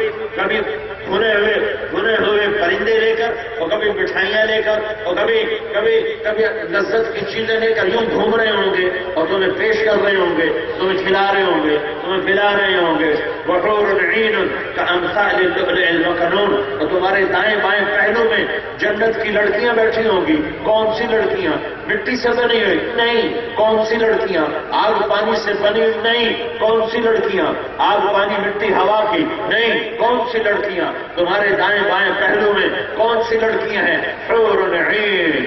بھنے ہوئے پرندے لے کر، اور کبھی مٹھائیاں لے کر، اور کبھی لذت کی چیزیں لے کر یوں گھوم رہے ہوں گے اور تمہیں پیش کر رہے ہوں گے، تمہیں کھلا رہے ہوں گے، تمہیں پلا رہے ہوں گے۔ وحور عین کامثال اللؤلؤ المکنون، اور تمہارے دائیں بائیں پہلو میں جنت کی لڑکیاں بیٹھی ہوں گی۔ کون سی لڑکیاں؟ مٹی سے بنی ہوئی نہیں، کون سی لڑکیاں؟ آگ پانی سے بنی ہوئی نہیں، کون سی لڑکیاں؟ آگ پانی مٹی ہوا کی نہیں، کون سی لڑکیاں؟ تمہارے دائیں بائیں پہلو میں کون سی لڑکیاں ہیں؟ حور عین،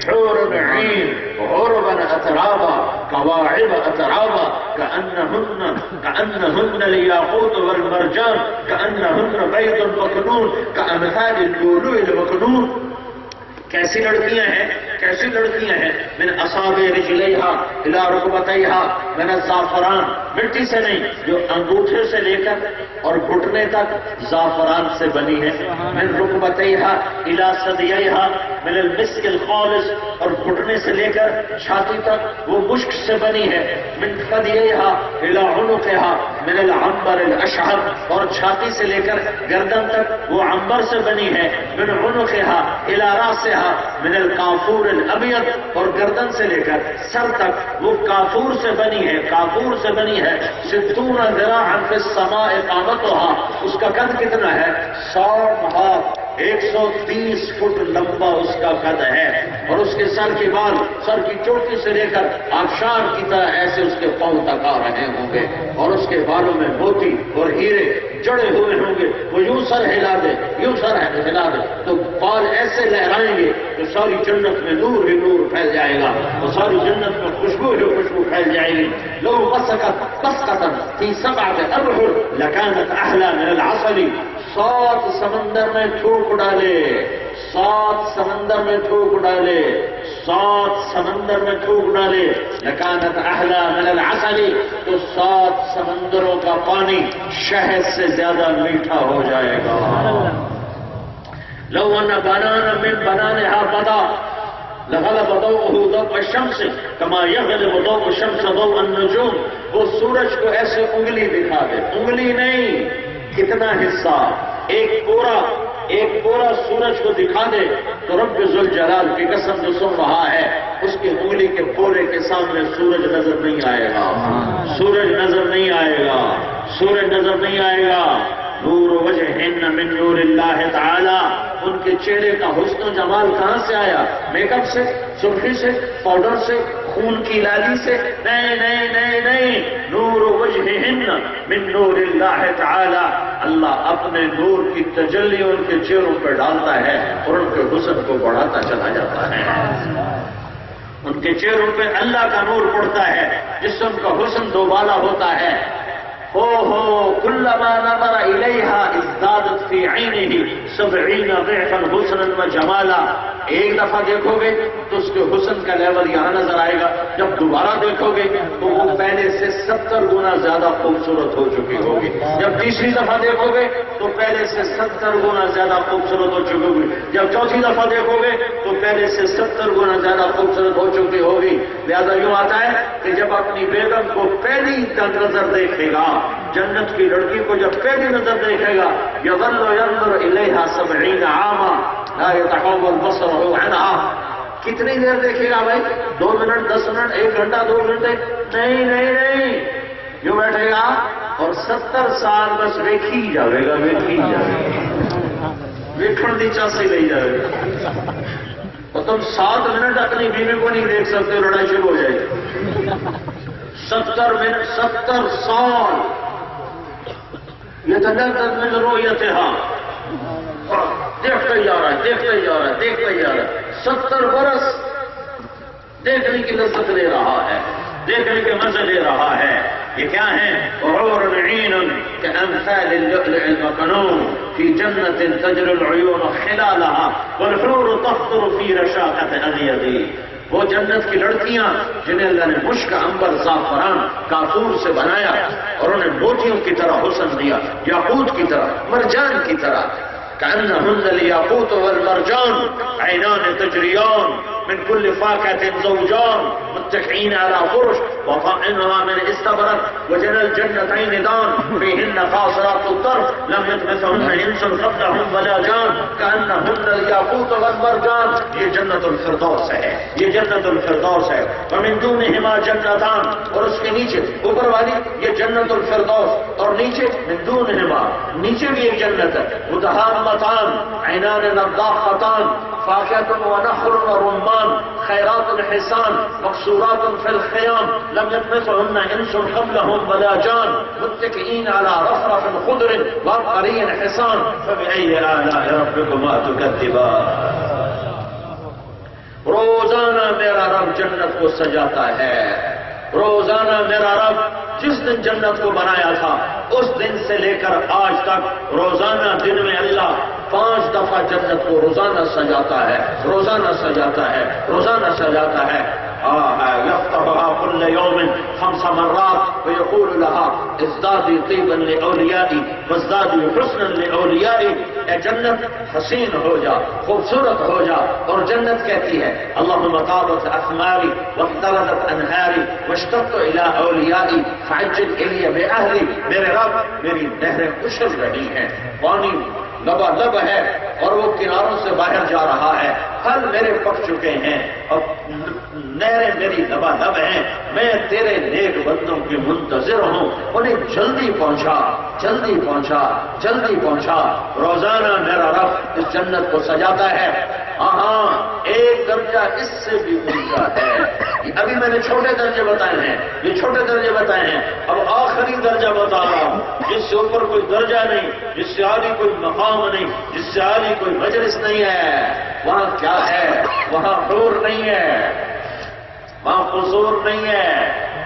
حور عین غربا اترابا کواعب اترابا کأنہن الیاقوت والمرجان کأنہن بیض مکنون کامثال اللؤلؤ المکنون۔ کیسی لڑکیاں ہیں؟ من اصابع رجلیہا الی رکبتیہا من الزعفران، مٹی سے نہیں، جو انگوٹھے سے لے کر اور گھٹنے تک زعفران سے بنی ہے۔ من رکبتیہا الی ثدییہا من المسک الخالص، اور گھٹنے سے لے کر چھاتی تک وہ مشک سے بنی ہے۔ من ثدییہا الی عنقہا من العنبر الاشعر، اور چھاتی سے لے کر گردن تک وہ عنبر سے بنی ہے۔ من عنقہا الی راسہا من الکافور الابیض، اور گردن سے لے کر سر تک وہ کافور سے بنی ہے، 60 ذراعا فی السماء قامتها، اس کا قد کتنا ہے؟ 60 ہاتھ 130 فٹ لمبا اس کا قد ہے، اور اس کے سر کے بال سر کی چوٹی سے لے کر آبشار کی طرح ایسے اس کے پاؤں تک آ رہے ہوں گے، اور اس کے بالوں میں موتی اور ہیرے جڑے ہوئے ہوں گے۔ وہ یوں سر ہلا دے، یوں سر ہلا دے تو بال ایسے لہرائیں گے کہ ساری جنت میں نور ہی نور پھیل جائے گا، اور ساری جنت میں خوشبو ہی خوشبو پھیل جائے گی۔ لو مسکت مسکتا فی سبعۃ ابحر لکانت احلی من العسل، 7 سمندر میں تھوک ڈالے، 7 سمندر میں تھوک ڈالے، 7 سمندر میں تھوک ڈالے، لکانت احلی من العسل، تو 7 سمندروں کا پانی شہد سے زیادہ میٹھا ہو جائے گا۔ لو ان بنانا من بنانها بدا لغلب ضوءه ضوء الشمس كما يغلب ضوء الشمس ضوء النجوم، وہ سورج کو ایسے انگلی دکھا دے، انگلی نہیں، کتنا حصہ، ایک پورا سورج کو دکھا دے تو رب ذوالجلال کی قسم جو سن رہا ہے، اس کی انگلی کے پورے کے سامنے سورج نظر نہیں آئے گا، سورج نظر نہیں آئے گا، سورج نظر نہیں آئے گا۔ نور وجہن من نور اللہ تعالی، ان کے چہرے کا حسن و جمال کہاں سے آیا؟ میک اپ سے، سرخی سے، پاؤڈر سے، خون کی لالی سے؟ نہیں نہیں نہیں نہیں، نور وجہن من نور اللہ تعالی، اللہ اپنے نور کی تجلی ان کے چہروں پہ ڈالتا ہے اور ان کے حسن کو بڑھاتا چلا جاتا ہے۔ ان کے چہروں پہ اللہ کا نور پڑتا ہے جس سے ان کا حسن دوبالا ہوتا ہے۔ كلما نظر إليها ازدادت في عينه 70 ضعفا حسنا وجمالا، ایک دفعہ دیکھو گے تو اس کے حسن کا لیول یہاں نظر آئے گا، جب دوبارہ دیکھو گے تو وہ پہلے سے 70 گنا زیادہ خوبصورت ہو چکی ہوگی، جب تیسری دفعہ دیکھو گے تو پہلے سے 70 گنا زیادہ خوبصورت ہو چکی ہوگی، جب چوتھی دفعہ دیکھو گے تو پہلے سے 70 گنا زیادہ خوبصورت ہو چکی ہوگی۔ لہذا یوں آتا ہے کہ جب اپنی بیگم کو پہلی نظر دیکھے گا، جنت کی لڑکی کو جب پہلی نظر دیکھے گا، یظل ينظر الیہا 70 عاما لا يتحول بصره عنها، کتنی دیر دیکھے گا بھائی؟ 2 منٹ، 10 منٹ، 1 گھنٹہ، 2 گھنٹے؟ نہیں نہیں نہیں، یوں بیٹھے گا اور 70 سال بس ویکھی جاوے گا، ویکھی جاوے گا، ویکھن دی چاسی لئی جاوے گا، اور تم 7 منٹ اپنی بیوی کو نہیں دیکھ سکتے، لڑائی شروع ہو جائے گی۔ 70 منٹ، 70 سال يتلذذ من رؤيتها، دیکھتا ہی جا رہا ہے، دیکھتا ہی جا رہا ہے، دیکھتا ہی جا رہا ہے، 70 برس دیکھنے کی لذت لے رہا ہے، دیکھنے کے مزے لے رہا ہے۔ یہ کیا ہے؟ حور عین كأمثال اللؤلؤ المكنون في جنة تجري العيون خلالها والحور تخطر في رشاقة اليد، وہ جنت کی لڑکیاں جنہیں اللہ نے مشک، عنبر، زعفران، کافور سے بنایا اور انہیں موتیوں کی طرح حسن دیا، یاقوت کی طرح، مرجان کی طرح، كأنهن الياقوت والمرجان عينان تجريان من كل فاكهة زوجان متكئين على فرش وطائنها من استبرق وجنى الجنتين دان فيهن قاصرات الطرف لم يطمثهن انس قبلهم ولا جان كأنهن الياقوت والمرجان، یہ جنت الفردوس ہے، یہ جنت الفردوس ہے۔ ومن دونهما جنتان، اور اس کے نیچے اوپر والی یہ جنت الفردوس، اور نیچے من دونهما، نیچے بھی ایک جنت ہے، متہامتان عینان نضاختان فاکہۃ ونخل ورمان خیرات حسان مقصورات فی الخیام لم یطمثهن انس قبلهم ولا جان متکئین علی رفرف خضر وعبقری حسان فبأي آلاء ربکما تکذبان۔ روزانہ میرا رب جنت کو سجاتا ہے، روزانہ میرا رب جس دن جنت کو بنایا تھا اس دن سے لے کر آج تک روزانہ دن میں اللہ 5 دفعہ جنت کو روزانہ سجاتا ہے، روزانہ سجاتا ہے، روزانہ سجاتا ہے۔ يفتحها كل يوم 5 مرات ويقول لها ازدادي طيبا لأوليائي وازدادي حسنا لأوليائي، اے جنت حسین ہو جا، خوبصورت ہو جا، اور جنت کہتی ہے اللهم طابت اثماري واختلطت انهاري واشتقت الى اوليائي فعجل الي باهلي، میرے رب میری نہریں اچھل رہی ہیں، پانی لبا لب ہے، اور وہ کناروں سے باہر جا رہا ہے. پھل میرے پک چکے ہیں اور نہریں میری لبالب ہیں. میں تیرے نیک بندوں کی منتظر ہوں. انہیں جلدی پہنچا، جلدی پہنچا، جلدی پہنچا. روزانہ میرا رب اس جنت کو سجاتا ہے. ہاں ایک درجہ اس سے بھی اونچا ہے. ابھی میں نے چھوٹے درجے بتائے ہیں، یہ چھوٹے درجے بتائے ہیں. اب آخری درجہ بتا رہا ہوں جس سے اوپر کوئی درجہ نہیں، جس سے عالی کوئی مقام نہیں، جس سے عالی کوئی مجلس نہیں ہے. وہاں کیا ہے؟ وہاں حور نہیں ہے، وہاں قصور نہیں ہے،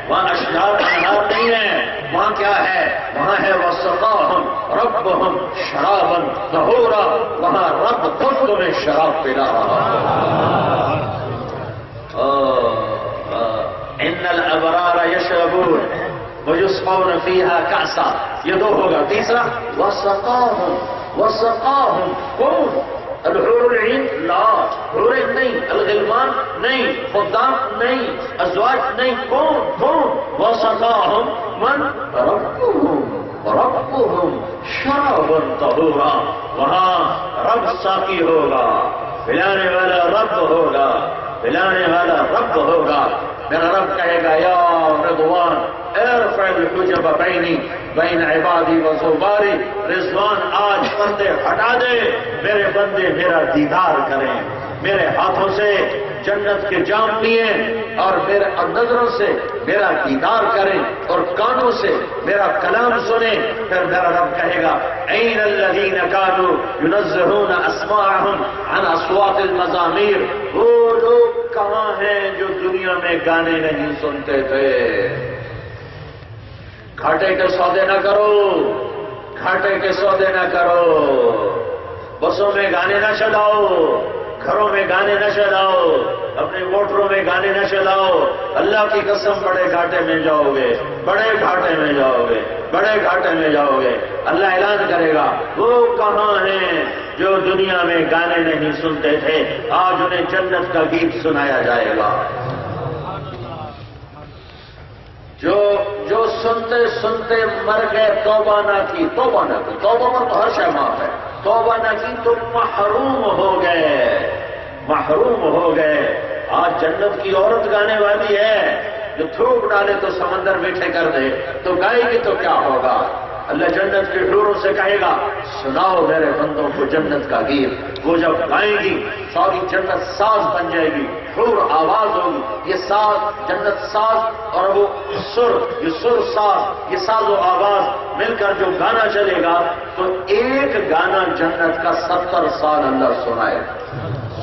وہاں اشجار انہار نہیں ہے. وہاں کیا ہے؟ وہاں ہے وَسَقَاهُمْ رَبُّهُمْ شَرَابًا طَهُورًا. وہاں رب خود تمہیں شراب پلا رہا ہے. ان الابرار یشربون ویسقون فیہا کأسا. یہ دو ہوگا. تیسرا وَسَقَاهُمْ وَسَقَاهُمْ کون؟ الحور العین لا، حور نہیں، الغلمان نہیں، خدام نہیں، ازواج نہیں. کون؟ وَسَقَاهُمْ من؟ ربهم شرابا طہورا. وہاں رب ساقی ہوگا، پلانے والا رب ہوگا، پلانے والا رب ہوگا. میرا رب کہے گا یا رضوان ارفع الحجب بین عبادی و زباری. رضوان آج پردے ہٹا دے، میرے بندے میرا دیدار کریں، میرے ہاتھوں سے جنت کے جام پئیں اور میرے نظروں سے میرا دیدار کریں اور کانوں سے میرا کلام سنیں. پھر میرا رب کہے گا این الذین کانوا ینزہون اسماعہم عن اصوات المزامیر. وہ لوگ کہاں ہیں جو دنیا میں گانے نہیں سنتے تھے؟ گھاٹے کے سودے نہ کرو، گھاٹے کے سودے نہ کرو. بسوں میں گانے نہ چلاؤ، گھروں میں گانے نہ چلاؤ، اپنے موٹروں میں گانے نہ چلاؤ. اللہ کی قسم بڑے گھاٹے میں جاؤ گے، بڑے گھاٹے میں جاؤ گے، بڑے گھاٹے میں جاؤ گے. اللہ اعلان کرے گا وہ کہاں ہیں جو دنیا میں گانے نہیں سنتے تھے؟ آج انہیں جنت کا گیت سنایا جائے گا. جو سنتے سنتے مر گئے، توبہ نہ کی، توبہ نہ کی، توبہ پر تو ہر شے معاف ہے. توبہ نہ کی تو محروم ہو گئے، محروم ہو گئے. آج جنت کی عورت گانے والی ہے، جو تھوک ڈالے تو سمندر میٹھے کر دے، تو گائے گی تو کیا ہوگا؟ اللہ جنت کے حوروں سے کہے گا سناؤ میرے بندوں کو جنت کا گیت. وہ جب گائیں گی ساری جنت ساز بن جائے گی، حور آواز ہوگی. یہ ساز جنت ساز اور وہ سر، یہ سر ساز، یہ ساز و آواز مل کر جو گانا چلے گا تو ایک گانا جنت کا 70 سال اللہ سنائے.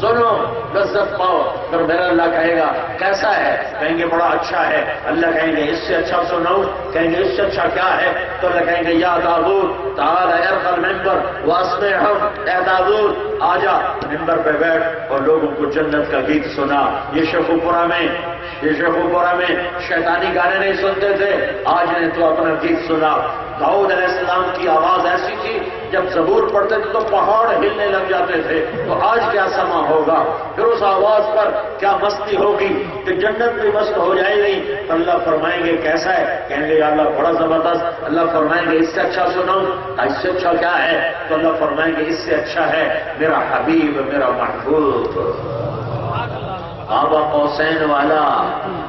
سنو لذت پاؤ. پھر میرا اللہ کہے گا کیسا ہے؟ کہیں گے بڑا اچھا ہے. اللہ کہیں گے اس سے اچھا سناؤ؟ کہیں گے اس سے اچھا کیا ہے؟ تو اللہ کہیں گے یا داؤد تعال ارقى المنبر واسمعهم. اے داؤد آجا منبر پہ بیٹھ اور لوگوں کو جنت کا گیت سنا. یہ شیخوپورہ میں شیطانی گانے نہیں سنتے تھے، آج نے تو اپنا گیت سنا. داؤد علیہ السلام کی آواز ایسی تھی جب زبور پڑھتے تھے تو پہاڑ ہلنے لگ جاتے تھے. تو آج کیا سما ہوگا؟ پھر اس آواز پر کیا مستی ہوگی کہ جنت بھی مست ہو جائے گی. تو اللہ فرمائیں گے کیسا ہے؟ کہیں گے یا اللہ بڑا زبردست. اللہ فرمائیں گے اس سے اچھا سناؤں؟ اس سے اچھا کیا ہے؟ تو اللہ فرمائیں گے اس سے اچھا ہے میرا حبیب، میرا محبوب، آبا قوسین والا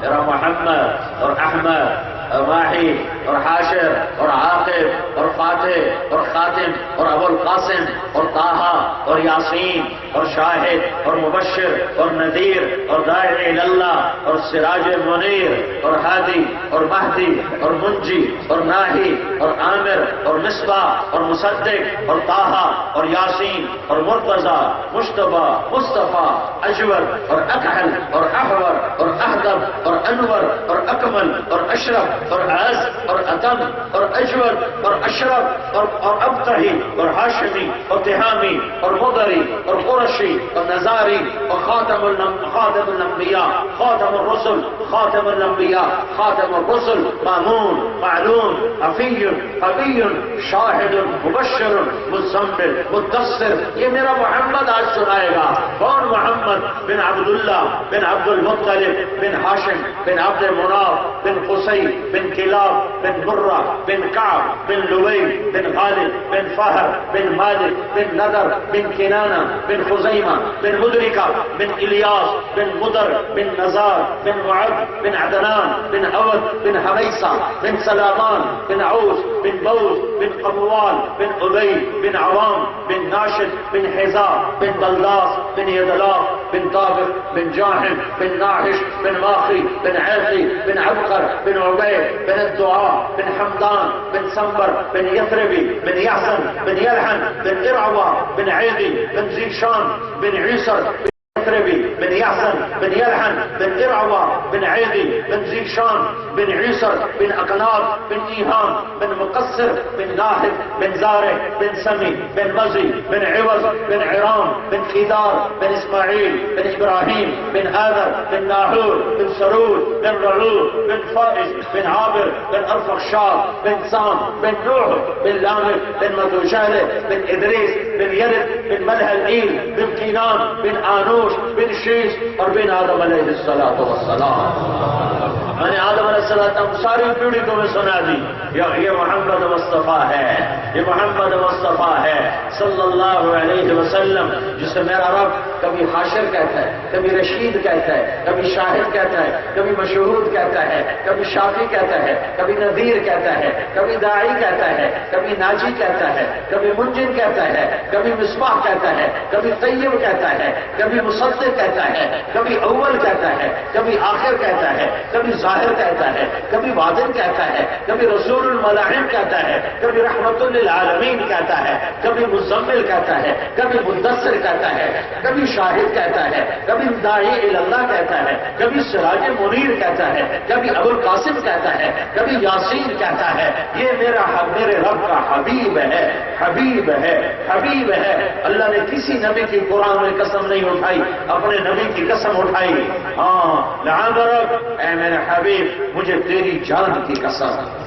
میرا محمد اور احمد اور ماہی اور حاشر اور عاقب اور فاتح اور خاتم اور ابو القاسم اور طٰہٰ اور یاسین اور شاہد اور مبشر اور نذیر اور داعی اللہ اور سراج منیر اور ہادی اور مہدی اور منجی اور ناہی اور عامر اور مصباح اور مصدق اور طٰہٰ اور یاسین اور مرتضیٰ، مجتبیٰ، مصطفیٰ، اجور اور اکحل اور احور اور احدب اور انور اور اکمل اور اشرف اور اعز اور اتم اور اجور اور اشرف اور ابتہی اور ہاشمی اور تہامی اور مدری اور قرشی اور نزاری اور خاتم الانبیاء، خاتم الرسل، خاتم الانبیاء، خاتم الرسل، مامون، معلوم، حفی، حبی، شاہد، مبشر، مزمل، مدثر. یہ میرا محمد آج سنائے گا. کون محمد؟ بن عبداللہ بن عبد المطلب بن ہاشم بن عبد مناف بن قصی بن کلاب بن مرہ بن کعب بن لبی بن غالب بن فہر بن مالک بن نضر بن کنانہ بن خزیمہ بن مدرکہ بن الیاس بن مدر بن نزار بن معد بن عدنان بن عود بن حمیسہ بن سلامان بن عوس بن بوز بن قبوال بن ابی بن عوام بن ناشد بن حزاء بن بلداس بن یدلاف بن طابق بن جاحم بن ناحش بن ماخی بن عیقی بن عبقر بن عبید بن الدعاء بن حمدان بن سنبر بن یثربی بن یحسن بن یلحن بن ارعوہ بن عیدی بن زیشان بن عیسر بن يحسن بن يلحن بن ارعوى بن عيدي بن زيشان بن عيسر بن اقناب بن ايهام بن مقصر بن ناهد بن زارع بن سمي بن مزي بن عوض بن عرام بن خيدار بن اسماعيل بن ابراهيم بن آذر بن ناحور بن سرود بن رعود بن فائز بن عابر بن ارفخشاد بن سام بن نوح بن لامر بن متوشالة بن ادريس بن يرد بن ملهلئيل بن كينان بن آنوش بن شیش اور بن آدم علیہ السلام. میں نے آدم علیہ السلام ساری پیڑھی کو میں سنا دی. یہ محمد مصطفیٰ ہے، یہ محمد مصطفیٰ ہے صلی اللہ علیہ وسلم، جسے میرا رب کبھی حاشر کہتا ہے، کبھی رشید کہتا ہے، کبھی شاہد کہتا ہے، کبھی مشہود کہتا ہے، کبھی شافی کہتا ہے، کبھی نذیر کہتا ہے، کبھی داعی کہتا ہے، کبھی ناجی کہتا ہے، کبھی منجن کہتا ہے، کبھی مصباح کہتا ہے، کبھی طیب کہتا ہے، کبھی مصدق کہتا ہے، کبھی اول کہتا ہے، کبھی آخر کہتا ہے، کبھی ظاہر کہتا ہے، کبھی باطن کہتا ہے، کبھی رسول الملاحم کہتا ہے، کبھی رحمت للعالمین کہتا ہے، کبھی مزمل کہتا ہے، کبھی مدثر کہتا ہے، کبھی شاہد کہتا ہے، کبھی داعی اللہ کہتا ہے، کبھی سراج منیر کہتا ہے، کبھی ابو القاسم کہتا ہے، کبھی یاسین کہتا ہے. یہ میرے رب کا حبیب ہے، حبیب ہے، حبیب ہے. اللہ نے کسی نبی کی قرآن میں قسم نہیں اٹھائی، اپنے نبی کی قسم اٹھائی. ہاں لعمرک اے میرے حبیب، مجھے تیری جان کی قسم.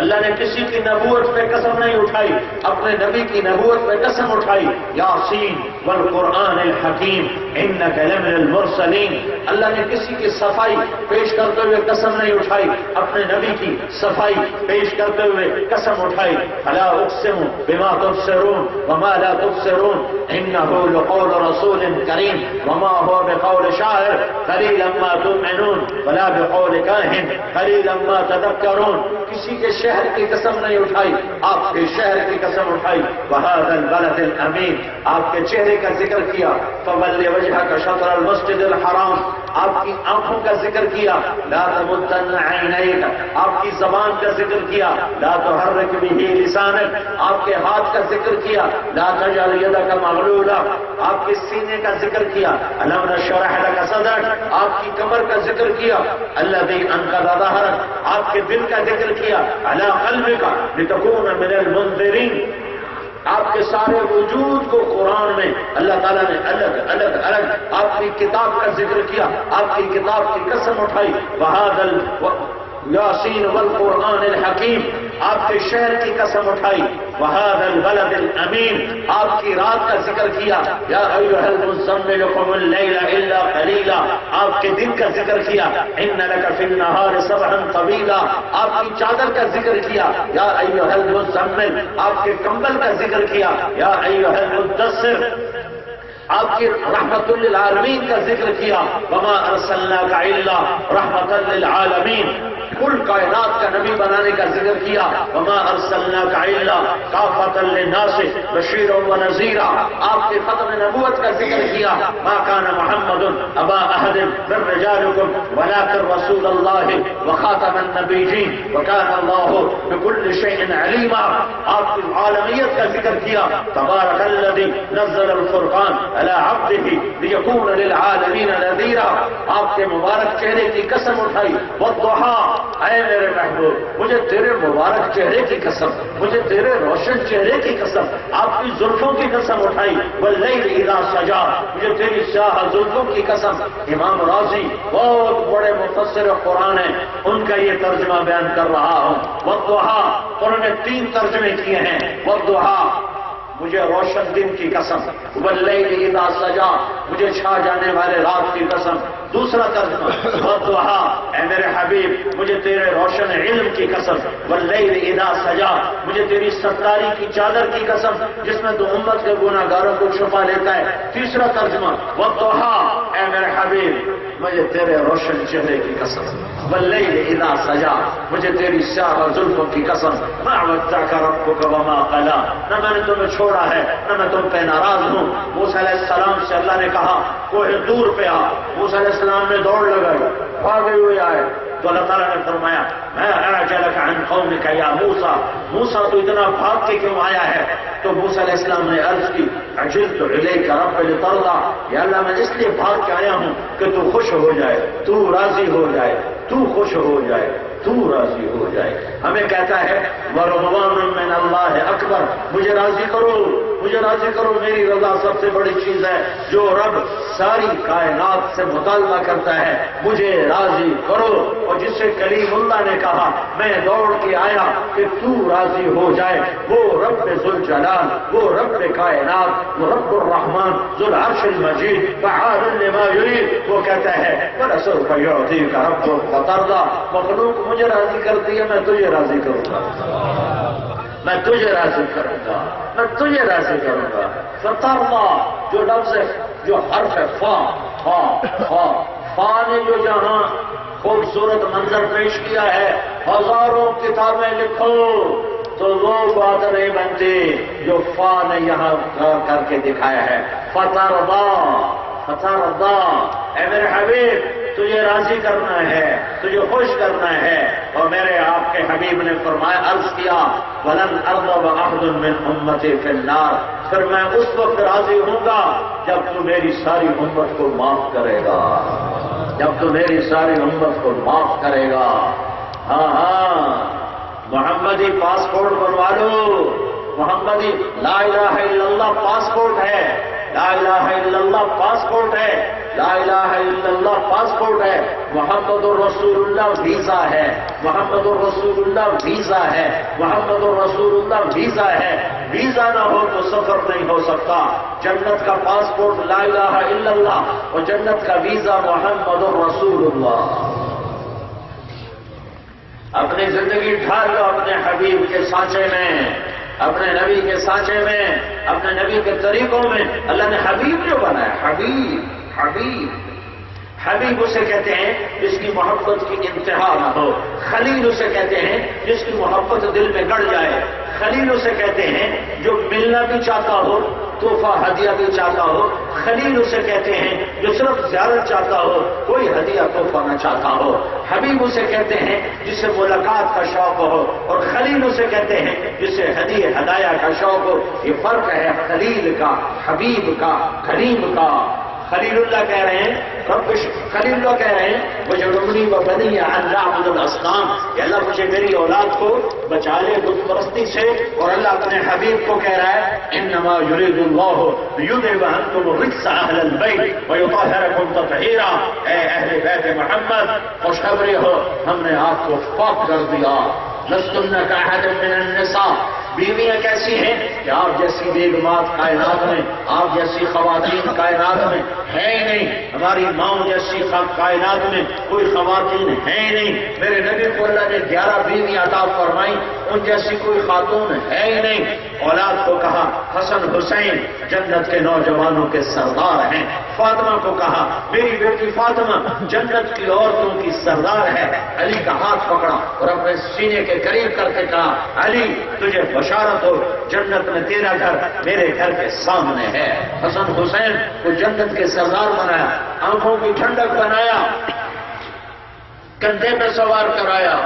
اللہ نے کسی کی نبوت پہ قسم نہیں اٹھائی، اپنے نبی کی نبوت پہ قسم اٹھائی. یاسین والقرآن الحکیم انک لمن المرسلین. اللہ نے کسی کی صفائی پیش کرتے ہوئے قسم نہیں اٹھائی، اپنے نبی کی صفائی پیش کرتے ہوئے قسم اٹھائی. فلا اقسم بما تبصرون وما لا تبصرون انه لقول رسول کریم وما هو بقول شاعر قلیلا ما تؤمنون ولا بقول کاہن قلیلا ما تذکرون. کسی کے شہر کی قسم نہیں اٹھائی، آپ کے شہر کی قسم اٹھائی. وهذا البلد الامین، آپ کے چہرے کا ذکر کیا. فول وجهك شطر المسجد الحرام، آپ کی آنکھوں کا ذکر کیا. لا تمدن عینیک، آپ کی زبان کا ذکر کیا. لا تحرک به لسانک، آپ کے ہاتھ کا ذکر کیا. لا تجعل یدک مغلولہ، آپ کے سینے کا ذکر کیا. الم نشرح لک صدرک، آپ کی کمر کا ذکر کیا. الذی انقض ظہرک، آپ کے دل کا ذکر کیا. علی قلبک لتکون من المنذرین، آپ کے سارے وجود کو قرآن میں اللہ تعالیٰ نے الگ الگ الگ آپ کی کتاب کا ذکر کیا، آپ کی کتاب کی قسم اٹھائی. یاسین والقرآن الحکیم، آپ کے شہر کی قسم اٹھائی. وهذا البلد الامین، آپ کی رات کا ذکر کیا. یا ایھا المزمل قم اللیل الا قلیلا، آپ کے دن کا ذکر کیا. ان لک فی النہار سبحا طویلا، آپ کی چادر کا ذکر کیا. یا ایھا المزمل، آپ کے کمبل کا ذکر کیا. یا ایھا المدثر، آپ کی رحمت للعالمین کا ذکر کیا. وما ارسلناک الا رحمت للعالمین، کل کائنات کا نبی بنانے کا ذکر کیا. وما ارسلناک الا کافۃ للناس بشیرا ونذیرا، آپ کے ختم نبوت کا ذکر کیا. ما کان محمد ابا احد من رجالکم ولکن رسول اللہ وخاتم النبیین وکان اللہ بکل شیء علیما، آپ کی عالمیت کا ذکر کیا. تبارک الذی نزل الفرقان علی عبدہ لیکون للعالمین نذیرا، آپ کے مبارک چہرے کی قسم اٹھائی. والضحیٰ، اے میرے محبوب مجھے تیرے مبارک چہرے کی قسم، مجھے تیرے روشن چہرے کی قسم، آپ کی زلفوں کی قسم اٹھائی. واللیل اذا سجا، مجھے تیری سیاہ زلفوں کی قسم. امام راضی بہت بڑے مفسر قرآن ہیں، ان کا یہ ترجمہ بیان کر رہا ہوں. والضحیٰ، انہوں نے 3 ترجمے کیے ہیں. والضحیٰ مجھے روشن دن کی قسم، واللیل اذا سجا، مجھے چھا جانے والے رات کی قسم۔ دوسرا ترجمہ والضحیٰ، اے میرے حبیب مجھے تیرے روشن علم کی قسم، واللیل اذا سجا، مجھے تیری ستاری کی چادر کی قسم جس میں تو امت کے گناہگاروں کو چھپا لیتا ہے۔ تیسرا ترجمہ والضحیٰ، اے میرے حبیب مجھے تیرے روشن چہرے کی قسم، واللیل اذا سجا، مجھے تیری سیاہ زلفوں کی قسم، ما ودعک ربک وما قلی، نہ میں نے تمہیں چھوڑا ہے نہ میں تم پہ ناراض ہوں۔ موسیٰ علیہ السلام سے اللہ نے کہا کوہ دور پہ آ، موسیٰ علیہ السلام نے دوڑ لگائی، بھاگے ہوئے آئے تو اللہ تعالیٰ نے فرمایا میں اعجلک عن قومک یا موسیٰ، موسیٰ تو اتنا بھاگ کے کیوں آیا ہے؟ تو موسیٰ علیہ السلام نے عرض کی عجلت الیک رب لترضی، یا اللہ میں اس لیے بھاگ کے آیا ہوں کہ تو خوش ہو جائے، تو راضی ہو جائے، تو خوش ہو جائے، تو راضی ہو جائے۔ ہمیں کہتا ہے ورضوان من اللہ اکبر، مجھے راضی کرو، مجھے راضی کرو، میری رضا سب سے بڑی چیز ہے۔ جو رب ساری کائنات سے مطالبہ کرتا ہے مجھے راضی کرو، اور جس سے کلیم اللہ نے کہا میں دوڑ کے آیا کہ تو راضی ہو جائے، وہ رب ذوالجلال، وہ رب کائنات، وہ رب الرحمن ذو العرش المجید فعال لما یرید، وہ کہتا ہے وَلَسَوْفَ يُعْطِيكَ رَبُّكَ فَتَرْضَىٰ، مخلوق مجھے راضی کرتی ہے میں تجھے راضی کروں گا، میں تجھے راضی کروں گا، میں تجھے راضی کروں گا۔ فترضیٰ جو لفظ ہے، جو حرف ہے فا، فا فا فا نے جو جہاں خوبصورت منظر پیش کیا ہے، ہزاروں کتابیں لکھو تو وہ بات نہیں بنتی جو فا نے یہاں کر کے دکھایا ہے۔ فترضیٰ، فترضیٰ، اے میرے حبیب تجھے راضی کرنا ہے، تجھے خوش کرنا ہے۔ اور میرے آپ کے حبیب نے فرمایا، عرض کیا وَلَنْ أَرْضَ وَأَحْدٌ مِّنْ أُمَّتِي فِي النَّارِ، پھر میں اس وقت راضی ہوں گا جب تو میری ساری امت کو معاف کرے گا، جب تو میری ساری امت کو معاف کرے گا۔ ہاں ہاں، محمدی پاسپورٹ بنوا لو، محمدی لا الہ الا اللہ پاسپورٹ ہے، لا الہ الا اللہ پاسپورٹ ہے، لا الہ الا اللہ پاسپورٹ ہے، محمد الرسول اللہ ویزا ہے، محمد الرسول اللہ ویزا ہے، محمد الرسول اللہ ویزا ہے۔ ویزا نہ ہو تو سفر نہیں ہو سکتا۔ جنت کا پاسپورٹ لا الہ الا اللہ اور جنت کا ویزا محمد الرسول اللہ۔ اپنی زندگی ڈھال لو اپنے حبیب کے سانچے میں، اپنے نبی کے سانچے میں، اپنے نبی کے طریقوں میں۔ اللہ نے حبیب جو بنایا، حبیب، حبیب، حبیب اسے کہتے ہیں جس کی محبت کی انتہا نہ ہو، خلیل اسے کہتے ہیں جس کی محبت دل میں گڑ جائے، خلیل اسے کہتے ہیں جو ملنا بھی چاہتا ہو، تحفہ ہدیہ بھی چاہتا ہو، خلیل اسے کہتے ہیں جو صرف زیارت چاہتا ہو، کوئی ہدیہ تحفہ نہ چاہتا ہو، حبیب اسے کہتے ہیں جسے ملاقات کا شوق ہو، اور خلیل اسے کہتے ہیں جسے ہدیہ ہدایہ کا شوق ہو۔ یہ فرق ہے خلیل کا، حبیب کا، کریم کا۔ خلیل اللہ کہہ رہے ہیں، خلیل اللہ کہہ رہے ہیں وَجَنُبْنِي وَبَنِيَّ أَن نَّعْبُدَ الْأَصْنَامَ، کہ اللہ مجھے میری اولاد کو بچا لے بت پرستی سے۔ اور اللہ اپنے حبیب کو کہہ رہا ہے إِنَّمَا يُرِيدُ اللَّهُ لِيُذْهِبَ عَنكُمُ الرِّجْسَ أَهْلَ الْبَيْتِ وَيُطَهِّرَكُمْ تَطْهِيرًا۔ اے اہل بیت محمد خوشخبری ہو، ہم نے آپ کو پاک کر دیا۔ لَسْتُنَّ كَأَحَدٍ مِّنَ النِّسَاءِ، بیویاں کیسی ہیں کہ آپ جیسی بیگمات کائنات میں، آپ جیسی خواتین کائنات میں ہے ہی نہیں، ہماری ماں جیسی کائنات میں کوئی خواتین ہے ہی نہیں۔ میرے نبی کو اللہ نے 11 بیویاں عطا فرمائی، ان جیسی کوئی خاتون ہے ہی نہیں۔ اولاد کو کہا حسن حسین جنت کے نوجوانوں کے سردار ہیں، فاطمہ کو کہا میری بیٹی فاطمہ جنت کی عورتوں کی سردار ہے۔ علی کا ہاتھ پکڑا اور اپنے سینے کے قریب کر کے کہا علی تجھے بشارت ہو، جنت میں تیرا گھر میرے گھر کے سامنے ہے۔ حسن حسین کو جنت کے سردار بنایا، آنکھوں کی ٹھنڈک بنایا، کندھے پہ سوار کرایا،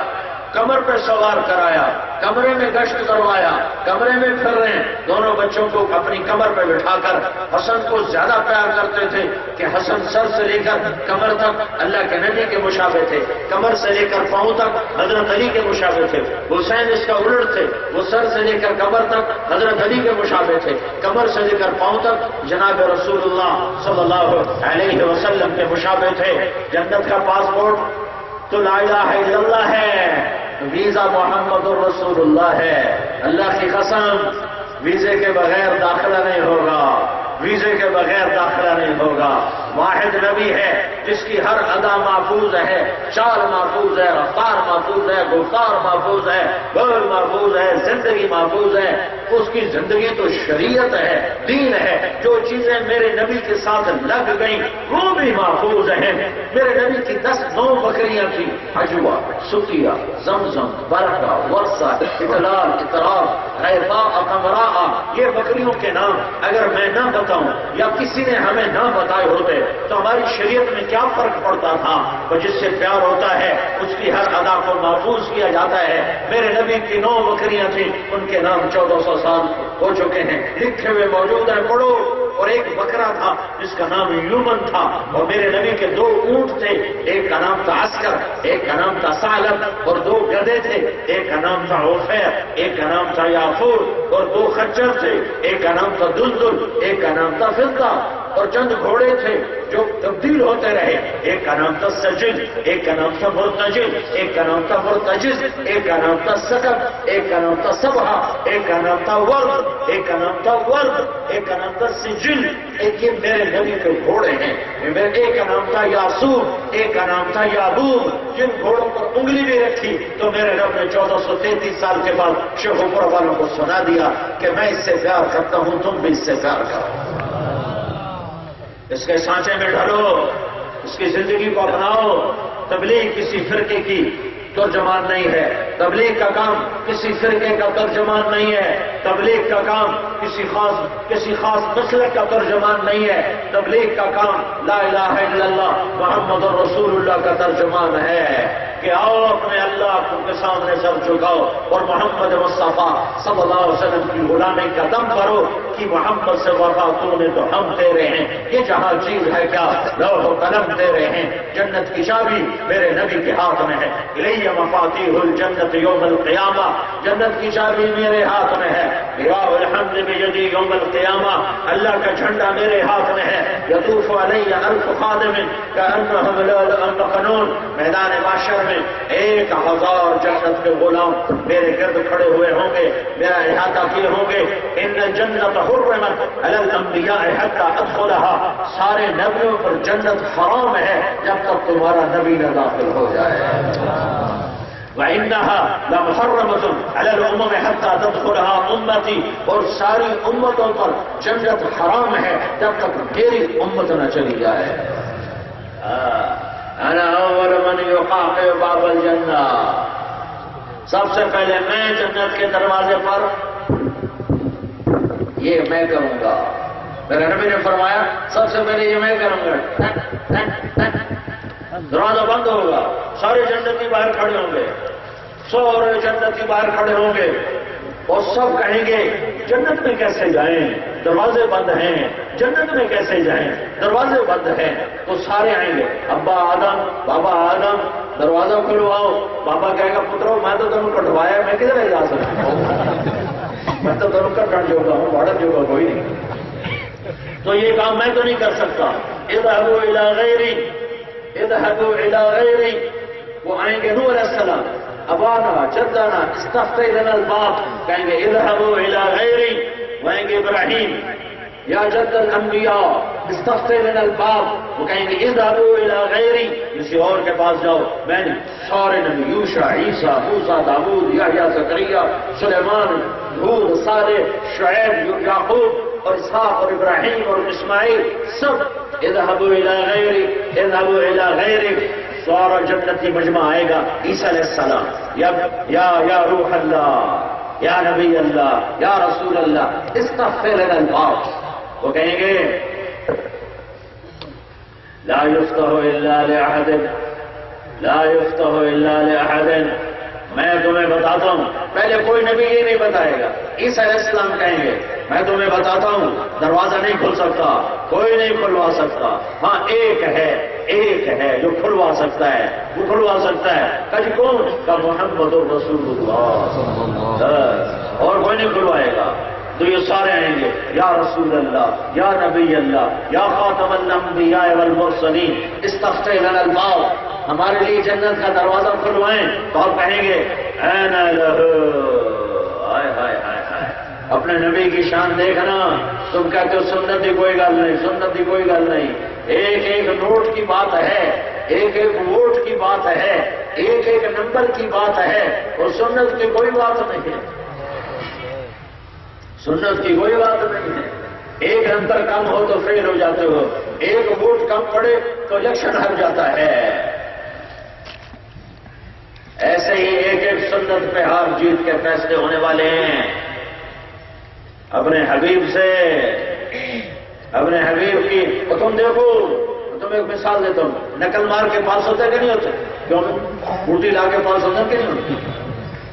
کمر پہ سوار کرایا، کمرے میں گشت کروایا، کمرے میں پھر رہے ہیں، دونوں بچوں کو اپنی کمر پہ بٹھا کر حسن کو زیادہ پیار کرتے تھے کہ حسن سر سے لے کر کمر تک اللہ کے نبی کے مشابہ تھے، کمر سے لے کر پاؤں تک حضرت علی کے مشابہ تھے۔ حسین اس کا الٹ تھے، وہ سر سے لے کر کمر تک حضرت علی کے مشابہ تھے، کمر سے لے کر پاؤں تک جناب رسول اللہ صلی اللہ علیہ وسلم کے مشابہ تھے۔ جنت کا پاسپورٹ تو لا الہ الا اللہ ہے، ویزا محمد الرسول اللہ ہے۔ اللہ کی قسم ویزے کے بغیر داخلہ نہیں ہوگا، ویزے کے بغیر داخلہ نہیں ہوگا۔ واحد نبی ہے جس کی ہر ادا محفوظ ہے، چال محفوظ ہے، رفتار محفوظ ہے، گفتار محفوظ ہے، بول محفوظ ہے، زندگی محفوظ ہے۔ اس کی زندگی تو شریعت ہے، دین ہے۔ جو چیزیں میرے نبی کے ساتھ لگ گئیں وہ بھی محفوظ ہیں۔ میرے نبی کی 10-9 بکریاں تھیں، حجوا، ستیا، زمزم، برکہ، ورثہ، اطلال، اطراف، غیبا، قمرا، یہ بکریوں کے نام اگر میں نہ بتاؤں یا کسی نے ہمیں نہ بتائے ہوتے تو ہماری شریعت میں کیا فرق پڑتا تھا؟ اور جس سے پیار ہوتا ہے اس کی ہر ادا کو محفوظ کیا جاتا ہے۔ میرے نبی کی 9 بکریاں تھیں، ان کے نام 1400 سال ہو چکے ہیں، لکھے ہوئے موجود ہیں، پڑھو۔ اور ایک بکرا تھا جس کا نام یومن تھا، اور میرے نبی کے 2 اونٹ تھے، ایک کا نام تھا عسکر، ایک کا نام تھا ثعلب، اور 2 گدھے تھے، ایک کا نام تھا عفیر، ایک کا نام تھا یافور، اور 2 خچر تھے، ایک کا نام تھا دلدل، ایک کا نام تھا فضہ، اور چند گھوڑے تھے جو تبدیل ہوتے رہے، ایک کا نام تھا سجل، ایک کا نام تھا مرتجل، ایک کا نام تھا مرتجز، ایک کا نام تھا سکب، ایک کا نام تھا سبحہ، ایک کا نام تھا ورد، ایک کا نام تھا ورد، ایک کا نام تھا سجل۔ ایک یہ میرے نبی کے گھوڑے ہیں۔ ایک کا نام تھا یاسوب، ایک کا نام تھا یابوب۔ جن گھوڑوں پر انگلی بھی رکھی تو میرے رب نے 1433 سال کے بعد شیخ اوپر والوں کو سنا دیا کہ میں اس سے پیار کرتا ہوں، تم بھی اس سے پیار کرو۔ اس کے سانچے میں ڈھلو، اس کی زندگی کو اپناؤ۔ تبلیغ کسی فرقے کی ترجمان نہیں ہے، تبلیغ کا کام کسی فرقے کا ترجمان نہیں ہے، تبلیغ کا کام کسی خاص مسلک کا ترجمان نہیں ہے، تبلیغ کا کام لا الہ الا اللہ محمد رسول اللہ کا ترجمان ہے کہ آؤ اپنے اللہ کے سامنے سر جھکاؤ اور محمد مصطفیٰ صلی اللہ علیہ وسلم کی غلامی کا دم کرو کہ محمد سے وفا تو نے تو ہم تیرے ہیں۔ یہ جہاں چیز ہے کیا لوح و قلم تیرے ہیں، جنت کی چابی میرے نبی کے ہاتھ میں ہے۔ الیہ مفاتیح الجنت یوم القیامہ، جنت کی چابی میرے ہاتھ میں ہے۔ لواء الحمد بیدی یوم القیامہ، اللہ کا جھنڈا میرے ہاتھ میں ہے۔ یطوف علیہ الف خادم کأنہم لؤلؤ مکنون، میدان محشر میں 1000 جنت کے غلام میرے گرد کھڑے ہوئے ہوں گے، میرا احاطہ کیے ہوں گے۔ ان الجنت حرمت علی الانبیاء حتی ادخلها، سارے نبیوں پر جنت حرام ہے جب تک تمہارا نبی نہ داخل ہو جائے۔ وَإِنَّهَا لَمُحَرَّمَةٌ عَلَى الْأُمَمِ حَتَّى تَدْخُلَهَا أُمَّتِي، اور ساری امتوں پر جنت حرام ہے جب تک میری امت نہ چلی جائے۔ انا اول من یقاقع باب الجنہ، سب سے پہلے میں جنت کے دروازے پر یہ میں کروں گا۔ میرے نبی نے فرمایا سب سے پہلے یہ میں کروں گا، دروازہ بند ہوگا، سارے جنتی باہر کھڑے ہوں گے، سارے جنتی باہر کھڑے ہوں گے اور سب کہیں گے جنت میں کیسے جائیں، دروازے بند ہیں، جنت میں کیسے جائیں، دروازے بند ہیں۔ تو سارے آئیں گے، ابا آدم، بابا آدم، دروازہ کھلواؤ۔ بابا کہے گا پترو میں تو تمہیں کٹوایا، میں کدھر جا سکتا ہوں، میں تو تمہیں کٹن جوگا ہوں، بڑھن جوگا کوئی نہیں، تو یہ کام میں تو نہیں کر سکتا۔ اذهبوا الى غیری، اذهبوا الى غیری، وہ آئیں گے نوح علیہ السلام، ابانا جدنا استفتح لنا الباب، کہیں گے اذهبوا الى غیری، وہیں گے ابراہیم یا جد الانبیاء استفتح لنا الباب، وہ کہیں گے اذهبوا الى غیری، کسی اور کے پاس جاؤ۔ میں نے سارے نبی یوشع، عیسیٰ، موسیٰ، داؤد، یحییٰ، زکریا، سلیمان، ہود، صالح، شعیب، یعقوب اور اسحاق اور ابراہیم اور اسماعیل، سب اذهبوا الى غیری، اذهبوا الى غیری۔ سارا جنتی مجمع آئے گا، عیسیٰ علیہ السلام یا روح اللہ، یا نبی اللہ، یا رسول اللہ، استغفر لنا الباب، وہ کہیں گے لا یفتح الا لأحد، لا یفتح الا لأحد۔ میں تمہیں بتاتا ہوں، پہلے کوئی نبی یہ نہیں بتائے گا، عیسیٰ علیہ السلام کہیں گے میں تمہیں بتاتا ہوں دروازہ نہیں کھل سکتا، کوئی نہیں کھلوا سکتا، ہاں ایک ہے جو کھلوا سکتا ہے، وہ کھلوا سکتا ہے۔ کج کون کا محمد رسول اللہ، اور کوئی نہیں کھلوائے گا۔ تو یہ سارے آئیں گے یا رسول اللہ، یا نبی اللہ، یا خاتم الانبیاء والمرسلین، استفتح لنا الباب، ہمارے لیے جنت کا دروازہ کھلوائیں۔ تو آپ کہیں گے این لہ، ہائے ہائے ہائے ہائے، اپنے نبی کی شان دیکھنا، تم کہتے ہو سنت کی کوئی گل نہیں، سنت کی کوئی گل نہیں، ایک ایک نوٹ کی بات ہے، ایک ایک ووٹ کی بات ہے، ایک ایک نمبر کی بات ہے، اور سنت کی کوئی بات نہیں ہے، سنت کی کوئی بات نہیں ہے۔ ایک نمبر کم ہو تو فیل ہو جاتے ہو، ایک ووٹ کم پڑے تو الیکشن ہار جاتا ہے۔ ایسے ہی ایک ایک سنت پہ ہار جیت کے فیصلے ہونے والے ہیں۔ اپنے حبیب سے، اپنے حبیب کی تم دیکھو، تم ایک مثال دیتا ہوں، نقل مار کے پاس ہوتے کہ نہیں ہوتے؟ کیوں بوٹی لا کے پاس ہوتے کہ نہیں ہوتے؟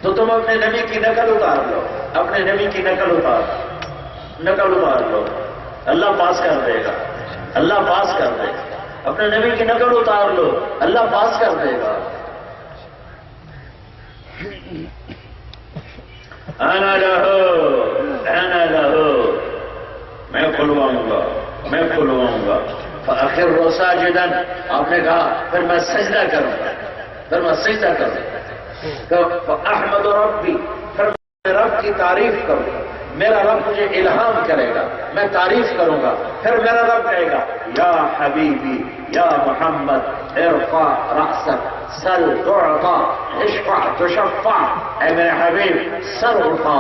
تو تم اپنے نبی کی نقل اتار لو، اپنے نبی کی نقل اتار لو، اللہ پاس کر دے گا، اللہ پاس کر دے گا۔ اپنے نبی کی نقل اتار لو، اللہ پاس کر دے گا۔ انا لہو، میں کھلواؤں گا، میں کھلواؤں گا۔ فآخر ساجدا، آپ نے کہا پھر میں سجدہ کروں گا، پھر میں سجدہ کروں گا۔ فاحمد ربی، پھر میں رب کی تعریف کروں گا، میرا رب مجھے الہام کرے گا، میں تعریف کروں گا۔ پھر میرا رب کہے گا یا حبیبی یا محمد ارفع رأسک سل تعطا اشفع تشفع، اے میرے حبیب سر اٹھا،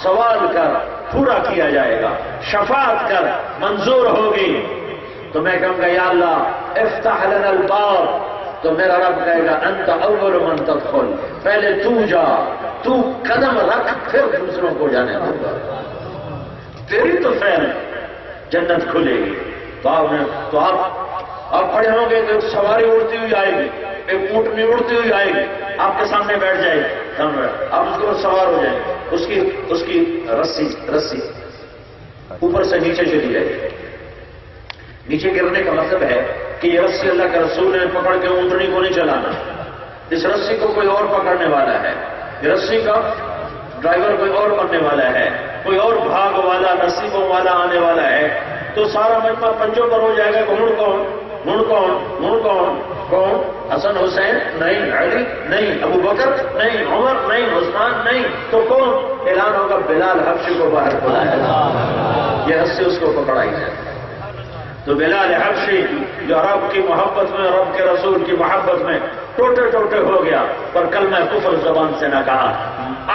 سوال کر پورا کیا جائے گا، شفاعت کر منظور ہوگی۔ تو میں کہوں گا یا اللہ افتح لنا الباب، تو میرا رب کہے گا انت اول من تدخل، پہلے تو جا، تو قدم رکھ پھر دوسروں کو جانے دوں گا، تیری تو خیر جنت کھلے گی۔ تو آپ کھڑے ہوں گے تو ایک سواری اڑتی ہوئی آئے گی، ایک اونٹنی اڑتی ہوئی آئے گی، آپ کے سامنے بیٹھ جائے گی، آپ اس کو سوار ہو جائیں گے، اس کی رسی اوپر سے نیچے چلی جائے گی۔ نیچے گرنے کا مطلب ہے کہ یہ رسی اللہ کے رسول نے پکڑ کے اونٹنی کو نہیں چلانا، اس رسی کو کوئی اور پکڑنے والا ہے، یہ رسی کا ڈرائیور کوئی اور بننے والا ہے، کوئی اور بھاگ والا نصیبوں والا آنے والا ہے۔ تو سارا مجمع پنجوں پر ہو جائے گا، کون؟ حسن حسین نہیں، علی نہیں، ابو بکر نہیں، عمر نہیں، عثمان نہیں، تو کون؟ اعلان ہوگا بلال حبشی کو باہر بلایا، یہ رسی اس کو پکڑائی ہے۔ تو بلال حبشی جو رب کی محبت میں، رب کے رسول کی محبت میں ٹوٹے ہو گیا، پر کلمہ کفر زبان سے نہ کہا،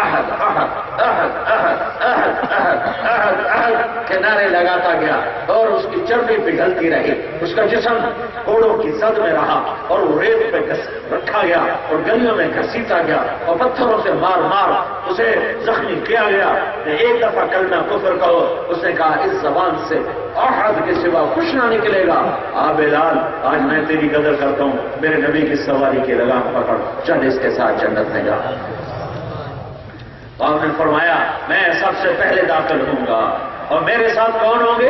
احد احد احد احد احد احد احد احد کے نعرے لگاتا گیا، اور اس کی چربی پگھلتی رہی، اس کا جسم کوڑوں کی زد میں رہا، اور وہ ریت پہ رکھا گیا اور گلیوں میں گھسیٹا گیا اور پتھروں سے مار اسے زخمی کیا گیا۔ ایک دفعہ کلمہ کفر کہو، اس نے کہا اس زبان سے احد کے سوا کچھ نہ نکلے گا۔ بلال آج میں تیری قدر کرتا ہوں، میرے نبی کی سواری کی لگام پکڑ، چل اس کے ساتھ جنت میں جا۔ آپ نے فرمایا میں سب سے پہلے داخل ہوں گا، اور میرے ساتھ کون ہوں گے؟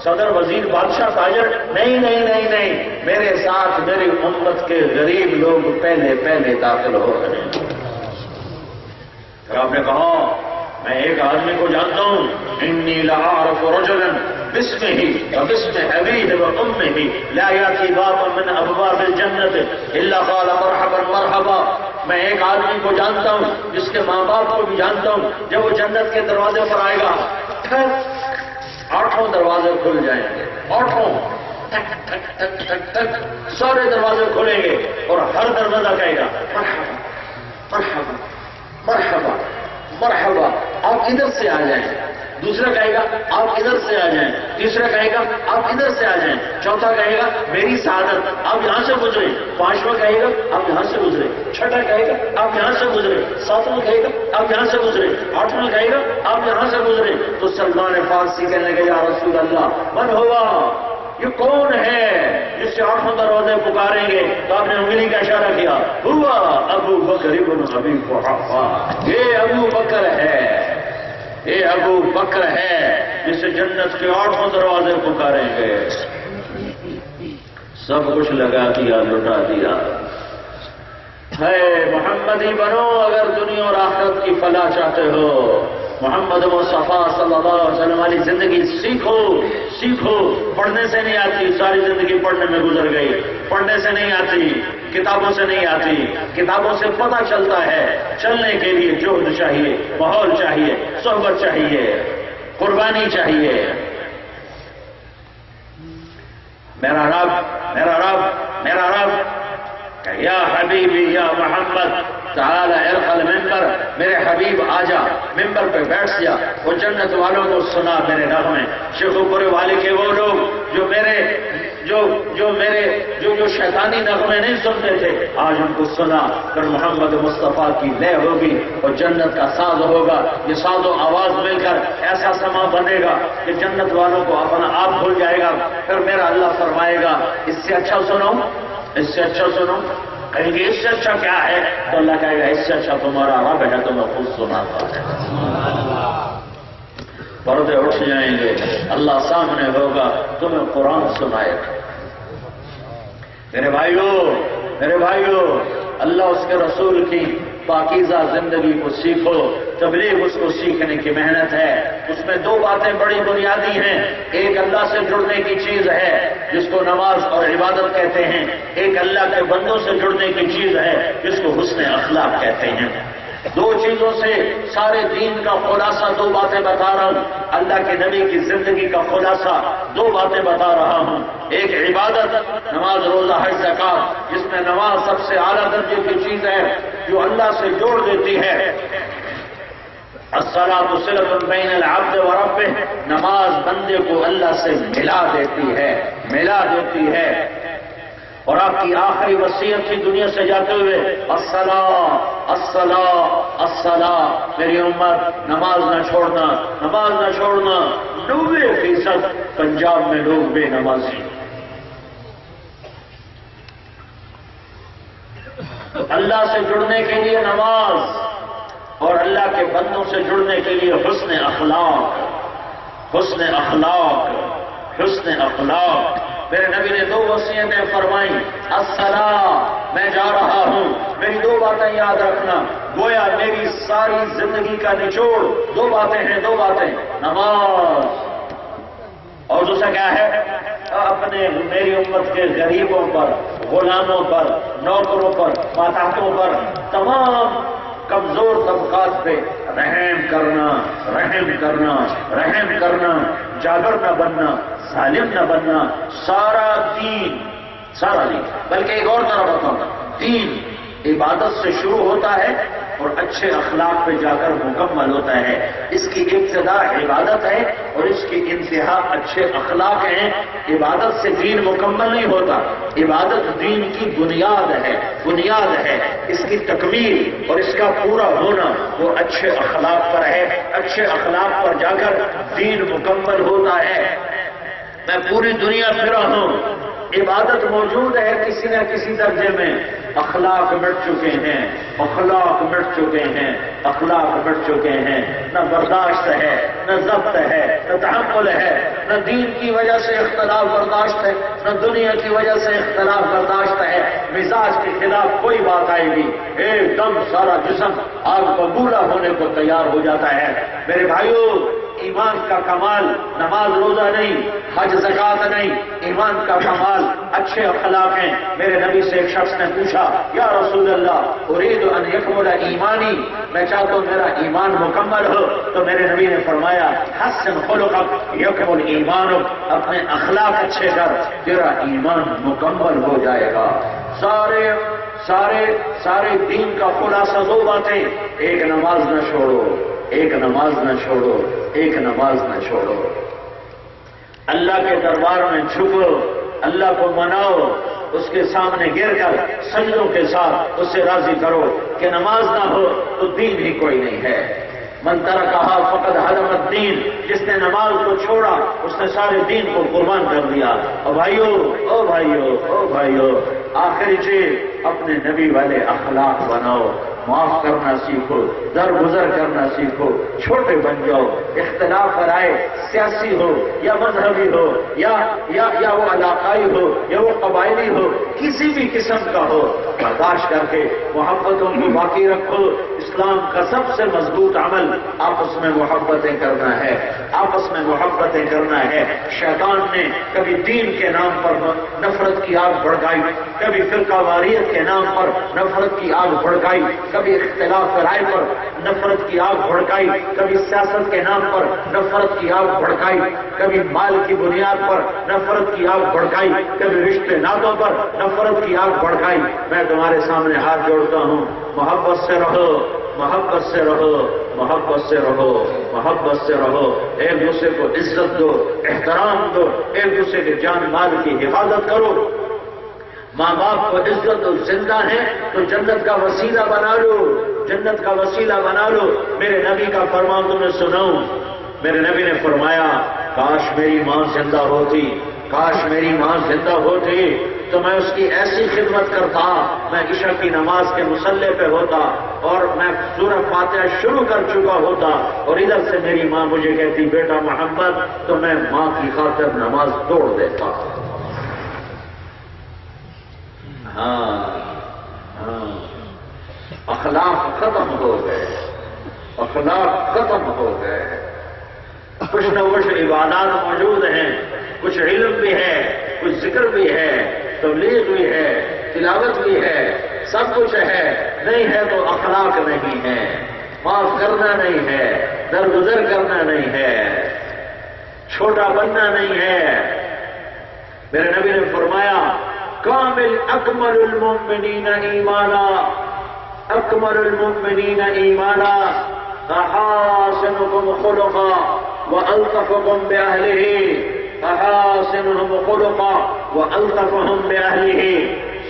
صدر، وزیر، بادشاہ، تاجر؟ نہیں، میرے ساتھ میری امت کے غریب لوگ پہلے داخل ہو رہے ہیں۔ پھر آپ نے کہا میں ایک آدمی کو جانتا ہوں، انی لأعرف رجلا باسمه وباسم ابيه وامه لا ياتي بابا من ابواب الجنة الا قال مرحبا مرحبا۔ میں ایک آدمی کو جانتا ہوں جس کے ماں باپ کو بھی جانتا ہوں، جب وہ جنت کے دروازے پر آئے گا 8 دروازے کھل جائیں گے، 8 سارے دروازے کھلیں گے، اور ہر دروازہ کہے گا مرحبا مرحبا مرحبا مرحبا، آپ ادھر سے آ جائیں۔ دوسرا کہے گا آپ ادھر سے آ جائیں، تیسرا کہے گا آپ ادھر سے آ جائیں، چوتھا کہے گا میری سعادت آپ یہاں سے گزرے، پانچواں کہے گا آپ یہاں سے گزرے، چھٹا کہے گا آپ یہاں سے گزرے، ساتواں کہے گا آپ یہاں سے گزرے، آٹھواں کہے گا آپ یہاں سے گزرے۔ تو سلمان فارسی کہنے لگے یا رسول اللہ من ہوا، یہ کون ہے جس سے 8 دروازے پکاریں گے؟ تو آپ نے انگلی کا اشارہ کیا، ہوا ابو بکر ابن ابی قحافہ، یہ ابو بکر ہے، یہ ابو بکر ہے جسے جنت کے 8 دروازے پکاریں گے۔ سب کچھ لگا دیا، لٹا دیا۔ ہے محمدی بنو اگر دنیا اور آخرت کی فلاح چاہتے ہو، محمد مصطفیٰ صلی اللہ علیہ وسلم والی زندگی سیکھو۔ پڑھنے سے نہیں آتی، ساری زندگی پڑھنے میں گزر گئی۔ پڑھنے سے نہیں آتی، کتابوں سے نہیں آتی، کتابوں سے پتہ چلتا ہے، چلنے کے لیے جہد چاہیے، ماحول چاہیے، صحبت چاہیے، قربانی چاہیے۔ میرا رب میرا رب میرا رب کہ یا حبیبی یا محمد تعالی ارقل ممبر، میرے حبیب آجا ممبر پہ بیٹھ جا، وہ جنت والوں کو سنا میرے نغمے، شیخ پورے والے کے وہ لوگ جو شیطانی نغمے نہیں سنتے تھے، آج ان کو سنا کر محمد مصطفیٰ کی لے ہوگی اور جنت کا ساز ہوگا، یہ ساز و آواز مل کر ایسا سما بنے گا کہ جنت والوں کو اپنا آپ بھول جائے گا۔ پھر میرا اللہ فرمائے گا اس سے اچھا سنو، اس سے اچھا سنو، کہیں گے اس سے اچھا کیا ہے؟ تو اللہ کہے گا اس سے اچھا تمہارا رب ہے، تمہیں خود سناتا ہے۔ پردے اٹھ جائیں گے، اللہ سامنے ہوگا، تمہیں قرآن سنائے گا۔ میرے بھائیو اللہ اس کے رسول کی پاکیزہ زندگی کو سیکھو، تبلیغ اس کو سیکھنے کی محنت ہے۔ اس میں دو باتیں بڑی بنیادی ہیں، ایک اللہ سے جڑنے کی چیز ہے جس کو نماز اور عبادت کہتے ہیں، ایک اللہ کے بندوں سے جڑنے کی چیز ہے جس کو حسن اخلاق کہتے ہیں۔ دو چیزوں سے سارے دین کا خلاصہ دو باتیں بتا رہا ہوں، اللہ کے نبی کی زندگی کا خلاصہ دو باتیں بتا رہا ہوں۔ ایک عبادت، نماز روزہ حج زکات، جس میں نماز سب سے اعلیٰ درجے کی چیز ہے جو اللہ سے جوڑ دیتی ہے۔ الصلاۃ صلۃ بین العبد و ربہ، نماز بندے کو اللہ سے ملا دیتی ہے۔ اور آپ کی آخری وصیت تھی دنیا سے جاتے ہوئے، الصلاۃ الصلاۃ الصلاۃ، میری امت نماز نہ چھوڑنا، نماز نہ چھوڑنا۔ 90% پنجاب میں لوگ بے نمازی۔ اللہ سے جڑنے کے لیے نماز اور اللہ کے بندوں سے جڑنے کے لیے حسن اخلاق، حسن اخلاق، حسن اخلاق۔ میرے نبی نے دو وصیتیں فرمائیں، الصلاۃ، میں جا رہا ہوں، میری دو باتیں یاد رکھنا، گویا میری ساری زندگی کا نچوڑ دو باتیں ہیں، دو باتیں، نماز اور دوسرا کیا ہے؟ اپنے میری امت کے غریبوں پر، غلاموں پر، نوکروں پر، ماتحتوں پر، تمام کمزور طبقات پہ رحم کرنا، رحم کرنا، رحم کرنا، جاگر نہ بننا، ظالم نہ بننا۔ سارا دین بلکہ ایک اور طرح بتاؤں، دین عبادت سے شروع ہوتا ہے اور اچھے اخلاق پہ جا کر مکمل ہوتا ہے۔ اس کی ابتدا عبادت ہے اور اس کی انتہا اچھے اخلاق ہیں۔ عبادت سے دین مکمل نہیں ہوتا، عبادت دین کی بنیاد ہے، بنیاد ہے۔ اس کی تکمیل اور اس کا پورا ہونا وہ اچھے اخلاق پر ہے، اچھے اخلاق پر جا کر دین مکمل ہوتا ہے۔ میں پوری دنیا پھرا ہوں، عبادت موجود ہے کسی نہ کسی درجے میں، اخلاق مٹ چکے ہیں، اخلاق مٹ چکے ہیں، اخلاق مٹ چکے ہیں۔ نہ برداشت ہے، نہ ضبط ہے، نہ تحمل ہے، نہ دین کی وجہ سے اختلاف برداشت ہے، نہ دنیا کی وجہ سے اختلاف برداشت ہے۔ مزاج کے خلاف کوئی بات آئے گی، ایک دم سارا جسم آگ ببولا ہونے کو تیار ہو جاتا ہے۔ میرے بھائیوں، ایمان کا کمال نماز روزہ نہیں، حج زکات نہیں، ایمان کا کمال اچھے اخلاق ہیں۔ میرے نبی سے ایک شخص نے پوچھا، یا رسول اللہ اريد ان يكمل ایمانی، میں چاہتا ہوں میرا ایمان مکمل ہو۔ تو میرے نبی نے فرمایا، حسن خلقک یکمل ایمانک، اپنے اخلاق اچھے کر، تیرا ایمان مکمل ہو جائے گا۔ سارے دین کا خلاصہ دو باتیں، ایک نماز نہ چھوڑو، ایک نماز نہ چھوڑو، ایک نماز نہ چھوڑو۔ اللہ کے دربار میں جھکو، اللہ کو مناؤ، اس کے سامنے گر کر سجدوں کے ساتھ اسے راضی کرو کہ نماز نہ ہو تو دین ہی کوئی نہیں ہے۔ من ترکھا فقد ہدم الدین، جس نے نماز کو چھوڑا اس نے سارے دین کو قربان کر دیا۔ او بھائیو، آخری چیز اپنے نبی والے اخلاق بناؤ، معاف کرنا سیکھو، درگزر کرنا سیکھو، چھوٹے بن جاؤ۔ اختلاف پر آئے، سیاسی ہو یا مذہبی ہو یا وہ علاقائی ہو یا وہ قبائلی ہو، کسی بھی قسم کا ہو برداشت کر کے محبتوں کو باقی رکھو۔ اسلام کا سب سے مضبوط عمل آپس میں محبتیں کرنا ہے، آپس میں محبتیں کرنا ہے۔ شیطان نے کبھی دین کے نام پر نفرت کی آگ بھڑکائی، کبھی فرقہ واریت کے نام پر نفرت کی آگ بھڑکائی، کبھی اختلاف رائے پر نفرت کی آگ بھڑکائی، کبھی سیاست کے نام پر نفرت کی آگ بھڑکائی، کبھی مال کی بنیاد پر نفرت کی آگ بھڑکائی، کبھی رشتے ناتوں پر نفرت کی آگ بھڑکائی۔ میں تمہارے سامنے ہاتھ جوڑتا ہوں، محبت سے رہو، محبت سے رہو، محبت سے رہو، محبت سے رہو، ایک دوسرے کو عزت دو، احترام دو، ایک دوسرے کے جان مال کی حفاظت کرو۔ ماں باپ کو عزت دو، زندہ ہیں تو جنت کا وسیلہ بنا لو، جنت کا وسیلہ بنا لو۔ میرے نبی کا فرمان تمہیں سناؤں، میرے نبی نے فرمایا کاش میری ماں زندہ ہوتی، کاش میری ماں زندہ ہوتی تو میں اس کی ایسی خدمت کرتا، میں عشاء کی نماز کے مصلی پہ ہوتا اور میں سورہ فاتحہ شروع کر چکا ہوتا اور ادھر سے میری ماں مجھے کہتی بیٹا محمد، تو میں ماں کی خاطر نماز توڑ دیتا۔ ہاں ہاں، اخلاق ختم ہو گئے، اخلاق ختم ہو گئے۔ کچھ نہ کچھ عبادات موجود ہیں، کچھ علم بھی ہے، کچھ ذکر بھی ہے، تبلیغ بھی ہے، تلاوت بھی ہے، سب کچھ ہے، نہیں ہے تو اخلاق نہیں ہے، معاف کرنا نہیں ہے، درگزر کرنا نہیں ہے، چھوٹا بننا نہیں ہے۔ میرے نبی نے فرمایا کامل اکمل المؤمنین ایمانا، اکمل المؤمنین ایمانا احاسنکم خلقا وَأَلْطَفُكُمْ بِأَهْلِهِ، أَحَاسِنُهُمْ خُلُقًا وَأَلْطَفُهُمْ بِأَهْلِهِ۔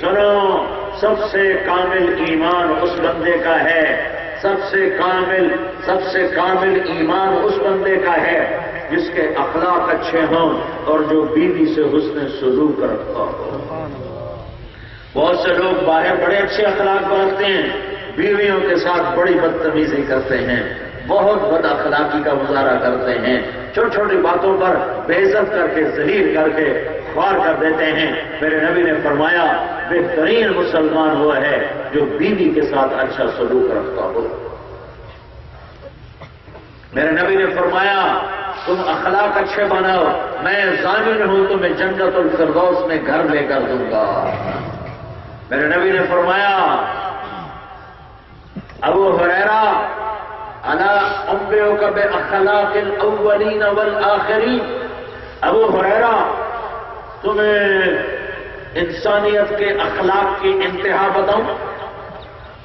سنو، سب سے کامل ایمان اس بندے کا ہے، سب سے کامل ایمان اس بندے کا ہے جس کے اخلاق اچھے ہوں اور جو بیوی سے حسن سلوک رکھتا ہو۔ بہت سے لوگ باہر بڑے اچھے اخلاق برتتے ہیں، بیویوں کے ساتھ بڑی بدتمیزی کرتے ہیں، بہت بد اخلاقی کا مظاہرہ کرتے ہیں، چھوٹی چھوٹی باتوں پر بے عزت کر کے، ذلیل کر کے خوار کر دیتے ہیں۔ میرے نبی نے فرمایا بہترین مسلمان وہ ہے جو بیوی کے ساتھ اچھا سلوک رکھتا ہو۔ میرے نبی نے فرمایا تم اخلاق اچھے بناؤ، میں ضامن ہوں تمہیں جنت الفردوس میں گھر لے کر دوں گا۔ میرے نبی نے فرمایا ابو ہریرہ الا انبئک باخلاق الاولین والآخرین، ابو ہریرہ تمہیں انسانیت کے اخلاق کی انتہا بتاؤں،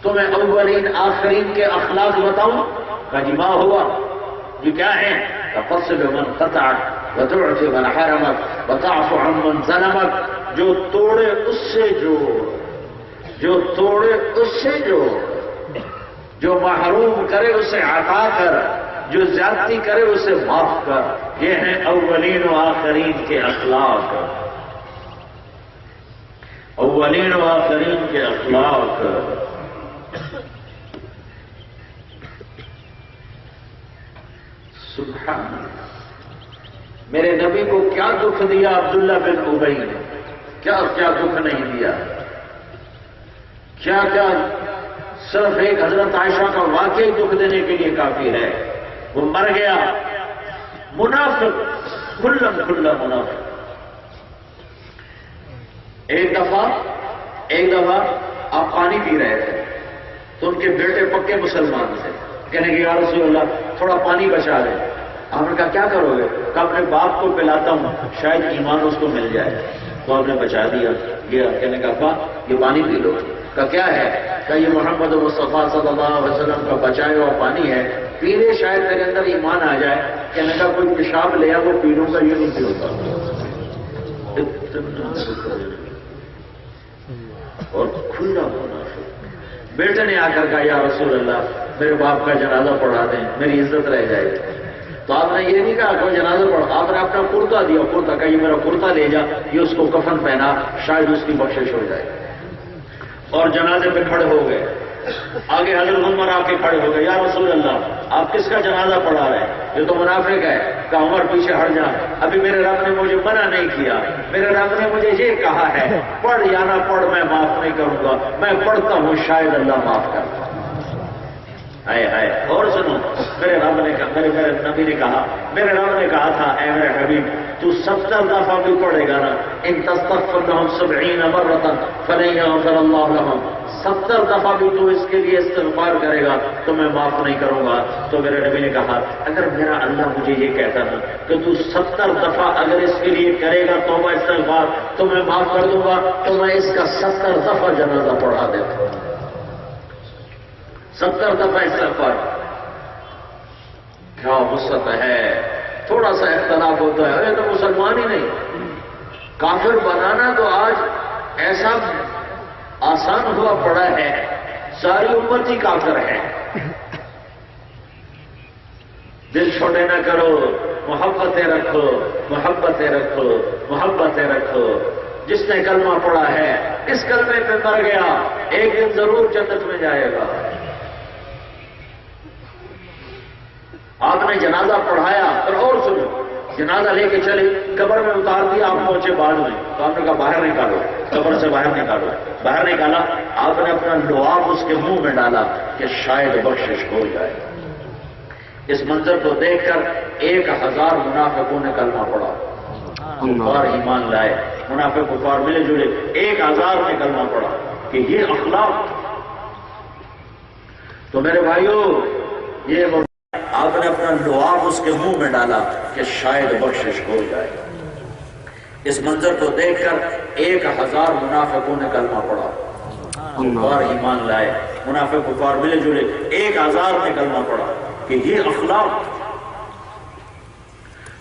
تمہیں اولین آخرین کے اخلاق بتاؤں؟ کہا جی ما ہوا، یہ کیا ہے؟ تفصل من قطعک وتعطي من حرمک وتعف عن من ظلمک، جو توڑے اس سے جوڑ، جو توڑے اس سے جوڑ، جو محروم کرے اسے عطا کر، جو زیادتی کرے اسے معاف کر۔ یہ ہیں اولین و آخرین کے اخلاق، اولین و آخرین کے اخلاق۔ سبحان اللہ، میرے نبی کو کیا دکھ دیا عبداللہ بن ابی نے، کیا کیا دکھ نہیں دیا، کیا کیا، صرف ایک حضرت عائشہ کا واقعی دکھ دینے کے لیے کافی ہے۔ وہ مر گیا، منافق، کھلم کھلا منافق۔ ایک دفعہ آپ پانی پی رہے تھے تو ان کے بیٹے پکے مسلمان تھے، کہنے کہ یا رسول اللہ تھوڑا پانی بچا لیں۔ آپ نے کہا کیا کرو گے؟ کہا اپنے باپ کو پلاتا ہوں، شاید ایمان اس کو مل جائے۔ تو آپ نے بچا دیا، گیا، کہنے کا یہ پانی پی لو۔ کا کیا ہے؟ کہ یہ محمد مصطفیٰ صلی اللہ علیہ وسلم کا بچایا ہوا پانی ہے، پی لے شاید میرے اندر ایمان آ جائے۔ کہنے کا کوئی پیشاب لیا وہ پی لوں گا، یہ نہیں ہوتا۔ اور کھلا ہونا، بیٹے نے آ کر کہا یا رسول اللہ میرے باپ کا جنازہ پڑھا دیں، میری عزت رہ جائے گی۔ تو آپ نے یہ نہیں کہا کوئی جنازہ پڑھا، آپ نے اپنا کرتا دیا، کرتا کہا یہ میرا کرتا لے جا، یہ اس کو کفن پہنا، شاید اس کی بخشش ہو جائے۔ اور جنازے پہ کھڑے ہو گئے، آگے حضرت عمر آ کے کھڑے ہو گئے، یا رسول اللہ آپ کس کا جنازہ پڑھا رہے ہیں؟ یہ تو منافق ہے۔ کہ عمر پیچھے ہٹ جا، ابھی میرے رب نے مجھے منع نہیں کیا، میرے رب نے مجھے یہ کہا ہے پڑھ یا نہ پڑھ میں معاف نہیں کروں گا، میں پڑھتا ہوں شاید اللہ معاف کرتا۔ ہائے ہائے، اور سنو، میرے رب نے کہا، میرے نبی نے کہا، میرے رب نے کہا تھا اے میرے حبیب تو 70 دفعہ بھی پڑھے گا نا، ان تستغفر لهم 70 مرة فلن يغفر الله لهم، 70 دفعہ بھی تو اس کے لیے استغفار کرے گا تو میں معاف نہیں کروں گا۔ تو میرے نبی نے کہا اگر میرا اللہ مجھے یہ کہتا نا کہ تو 70 دفعہ اگر اس کے لیے کرے گا توبہ استغفار تو میں معاف کر دوں گا، تو میں اس کا 70 دفعہ جنازہ پڑھا دیتا ہوں، 70 دفعہ استغفار۔ کیا وسعت ہے، تھوڑا سا اختلاف ہوتا ہے، ارے تو مسلمان ہی نہیں، کافر بنانا تو آج ایسا آسان ہوا پڑا ہے، ساری امت ہی کافر ہے۔ دل چھوٹے نہ کرو، محبتیں رکھو، محبتیں رکھو، محبتیں رکھو۔ جس نے کلمہ پڑھا ہے اس کلمے پہ مر گیا ایک دن ضرور جنت میں جائے گا۔ آپ نے جنازہ پڑھایا اور سنو، جنازہ لے کے چلے، قبر میں اتار دیا، آپ پہنچے بعد میں تو آپ نے کہا باہر نکالو، قبر سے باہر نکالو، باہر نکالا، آپ نے اپنا لعاب اس کے منہ میں ڈالا کہ شاید بخشش ہو جائے۔ اس منظر کو دیکھ کر 1000 منافقوں نے کلمہ پڑھا، کفار ایمان لائے، منافق کفار ملے جلے، 1000 نے کلمہ پڑھا کہ یہ اخلاق۔ تو میرے بھائیوں، یہ آپ نے اپنا لعاب اس کے منہ میں ڈالا کہ شاید بخشش ہو جائے۔ اس منظر کو دیکھ کر 1000 منافقوں نے کلمہ پڑھا، کفار ایمان لائے، منافق کفار ملے جلے، 1000 نے کلمہ پڑھا کہ یہ اخلاق۔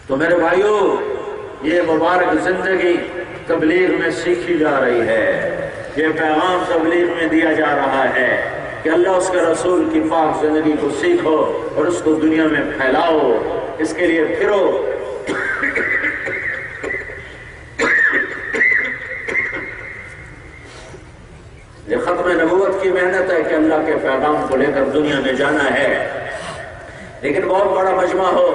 تو میرے بھائیوں، یہ مبارک زندگی تبلیغ میں سیکھی جا رہی ہے، یہ پیغام تبلیغ میں دیا جا رہا ہے کہ اللہ اس کے رسول کی پاک زندگی کو سیکھو اور اس کو دنیا میں پھیلاؤ، اس کے لیے پھرو۔ یہ ختم نبوت کی محنت ہے کہ اللہ کے پیغام کو لے کر دنیا میں جانا ہے، لیکن بہت بڑا مجمع ہو،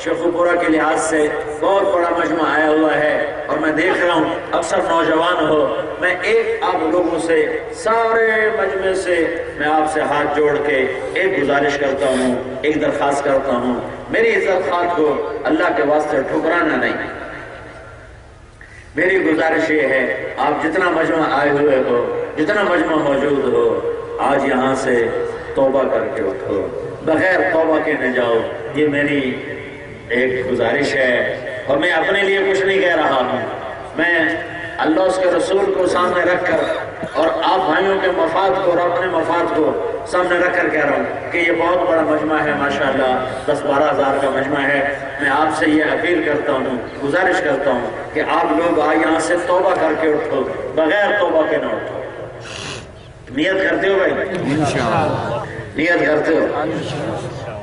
شیخو پورہ کے لحاظ سے بہت بڑا مجمع آیا ہوا ہے، اور میں دیکھ رہا ہوں اکثر نوجوان ہو، میں ایک آپ لوگوں سے، سارے مجمع سے میں آپ سے ہاتھ جوڑ کے ایک گزارش کرتا ہوں، ایک درخواست کرتا ہوں، میری عزت خواہ کو اللہ کے واسطے ٹھکرانا نہیں۔ میری گزارش یہ ہے آپ جتنا مجمع آئے ہوئے ہو، جتنا مجمع موجود ہو، آج یہاں سے توبہ کر کے اٹھو، بغیر توبہ کے نہ جاؤ، یہ میری ایک گزارش ہے، اور میں اپنے لیے کچھ نہیں کہہ رہا ہوں، میں اللہ اس کے رسول کو سامنے رکھ کر اور آپ بھائیوں کے مفاد کو اور اپنے مفاد کو سامنے رکھ کر کہہ رہا ہوں کہ یہ بہت بڑا مجمع ہے، ماشاءاللہ 10-12 ہزار کا مجمع ہے۔ میں آپ سے یہ اپیل کرتا ہوں، گزارش کرتا ہوں کہ آپ لوگ یہاں سے توبہ کر کے اٹھو، بغیر توبہ کے نہ اٹھو۔ نیت کرتے ہو بھائی؟ نیت کرتے ہو؟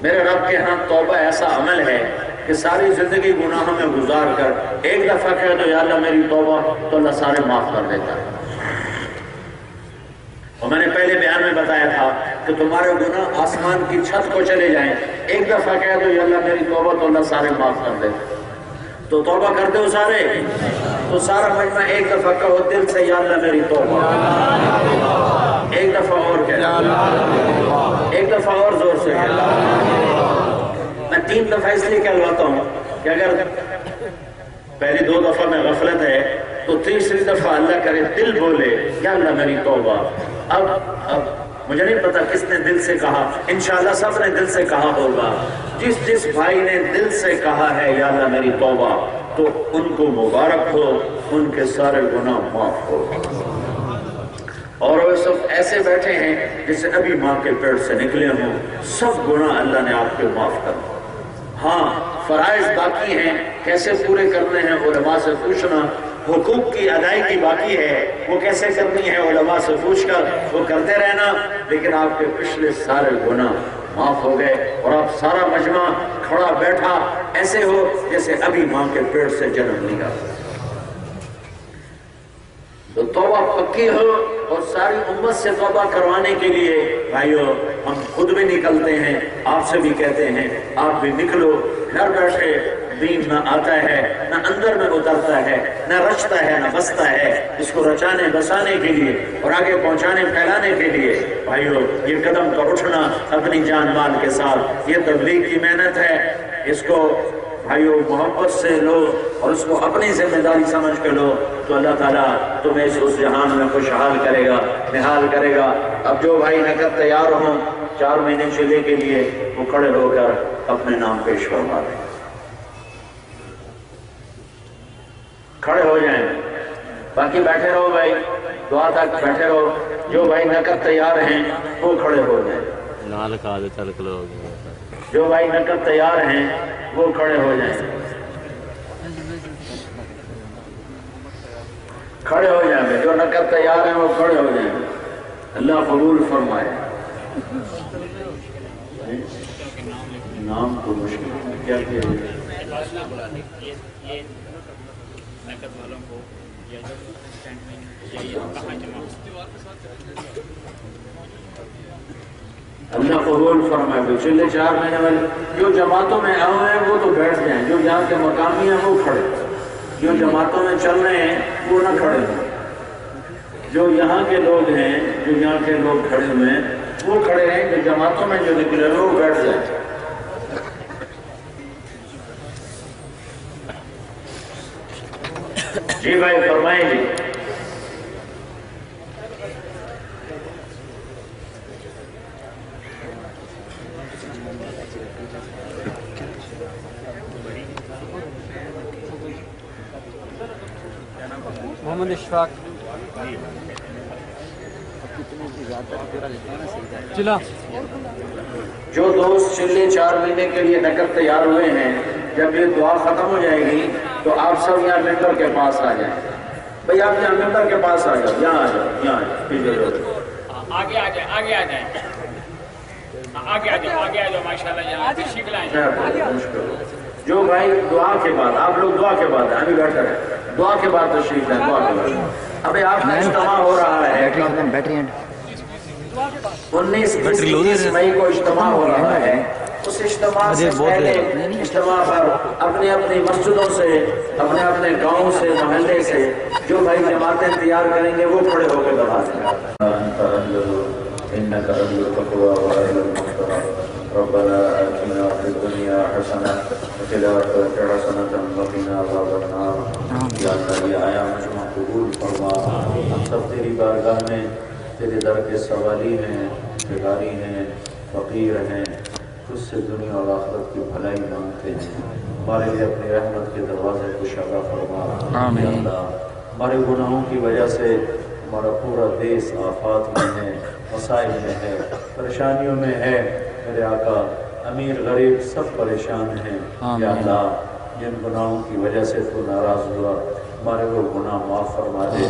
میرے رب کے ہاں توبہ ایسا عمل ہے کہ ساری زندگی گناہوں میں گزار کر ایک دفعہ کہہ دو یا اللہ میری توبہ، تو اللہ سارے معاف کر دیتا ہے۔ اور میں نے پہلے بیان میں بتایا تھا کہ تمہارے گناہ آسمان کی چھت کو چلے جائیں، ایک دفعہ کہہ دو یا اللہ میری توبہ، تو اللہ سارے معاف کر دیتا ہے۔ تو توبہ کرتے ہو سارے؟ تو سارا مجمع ایک دفعہ کہو دل سے یا اللہ میری توبہ، ایک دفعہ اور کہہ، ایک دفعہ اور زور سے کہہ۔ میں 3 دفعہ اس لیے کہلواتا ہوں کہ اگر پہلی 2 دفعہ میں غفلت ہے تو تیسری دفعہ اللہ کرے دل بولے یا اللہ میری توبہ۔ اب مجھے نہیں پتا کس نے دل سے کہا، انشاءاللہ سب نے دل سے کہا ہوگا۔ جس بھائی نے دل سے کہا ہے یا اللہ میری توبہ، تو ان کو مبارک ہو، ان کے سارے گناہ معاف ہو۔ اور وہ سب ایسے بیٹھے ہیں جسے ابھی ماں کے پیٹ سے نکلے ہوں، سب گناہ اللہ نے آپ کے معاف کر دیا۔ ہاں فرائض باقی ہیں، کیسے پورے کرنے ہیں علماء سے پوچھنا، حقوق کی ادائیگی باقی ہے، وہ کیسے کرنی ہے علماء سے پوچھ کر وہ کرتے رہنا، لیکن آپ کے پچھلے سارے گناہ معاف ہو گئے، اور آپ سارا مجمع کھڑا بیٹھا ایسے ہو جیسے ابھی ماں کے پیٹ سے جنم لیا۔ تو توبہ پکی ہو، اور ساری امت سے توبہ کروانے کے لیے بھائیو ہم خود بھی نکلتے ہیں، آپ سے بھی کہتے ہیں آپ بھی نکلو، گھر بیٹھے بیم نہ آتا ہے، نہ اندر میں اترتا ہے، نہ رچتا ہے نہ بستا ہے، اس کو رچانے بسانے کے لیے اور آگے پہنچانے پھیلانے کے لیے بھائیو یہ قدم کا اٹھنا اپنی جان مال کے ساتھ، یہ تبلیغ کی محنت ہے، اس کو بھائیو محبت سے لو اور اس کو اپنی ذمہ داری سمجھ کے لو تو اللہ تعالیٰ تمہیں اس جہان میں خوشحال کرے گا، نحال کرے گا۔ اب جو بھائی نقد تیار ہوں 4 مہینے چلے کے لیے وہ کھڑے ہو کر اپنے نام پیش فرما دیں، کھڑے ہو جائیں، باقی بیٹھے رہو بھائی، دعا تک بیٹھے رہو۔ جو بھائی نقد تیار ہیں وہ کھڑے ہو جائیں، جو بھائی نقد تیار ہیں وہ کھڑے ہو جائیں، کھڑے ہو جائیں، جو نقد تیار ہیں وہ کھڑے ہو جائیں، اللہ قبول فرمائے۔ نام تو مشکل ہے، کیا کیا اللہ قبول فرمائے۔ پچھلے 4 مہینے والے جو جماعتوں میں آئے ہیں وہ تو بیٹھ جائیں، جو یہاں کے مقامی ہیں وہ کھڑے، جو جماعتوں میں چل رہے ہیں وہ نہ کھڑے ہیں، جو یہاں کے لوگ ہیں، جو یہاں کے لوگ کھڑے ہوئے ہیں وہ کھڑے ہیں، جو جماعتوں میں جو نکلے ہوئے وہ بیٹھ جائیں۔ جی بھائی فرمائیں جی۔ محمد اشفاق چلا جو دوست چلے 4 مہینے کے لیے نقد تیار ہوئے ہیں، جب یہ دعا ختم ہو جائے گی تو آپ سب یہاں ممبر کے پاس آ جائیں۔ بھئی آپ یہاں ممبر کے پاس آ جاؤ، یہاں آ جاؤ، یہاں آ جاؤ، آگے آ جائیں، آگے آ جائیں، آگے آ جاؤ، آگے آ جاؤ، ماشاءاللہ یہاں تشریف لائیں۔ جو بھائی دعا کے بعد، آپ لوگ دعا کے بعد ابھی بیٹھ کر دعا کے بعد تشریف لائیں، دعا کے بعد۔ ابھی آپ کا اجتماع ہو رہا ہے، 19 مئی کو اجتماع ہو رہا ہے، اس اجتماع سے پہلے اجتماع پر اپنی اپنی مسجدوں سے، اپنے اپنے گاؤں سے، محلے سے جو بھائی جماعتیں تیار کریں گے وہ کھڑے ہو کے دبا دیں۔ إنك أهل التقوى وأهل المغفرة ربنا آتنا في الدنيا حسنة وفي الآخرة حسنة وقنا عذاب النار۔ یا اللہ یہ آیا مجمع قبول فرما، ہم سب تیری بارگاہ میں تیرے در کے سوالی ہیں، بھکاری ہیں، فقیر ہیں، تجھ سے دنیا اور آخرت کی بھلائی مانگتے ہیں، ہمارے لیے اپنی رحمت کے دروازے کشادہ فرما۔ یا اللہ ہمارے گناہوں کی وجہ سے ہمارا پورا دیس آفات میں ہے، مسائل میں ہے، پریشانیوں میں ہے، میرے آقا امیر غریب سب پریشان ہیں۔ یا اللہ جن گناہوں کی وجہ سے تو ناراض ہوا ہمارے وہ گناہ معاف فرما دے،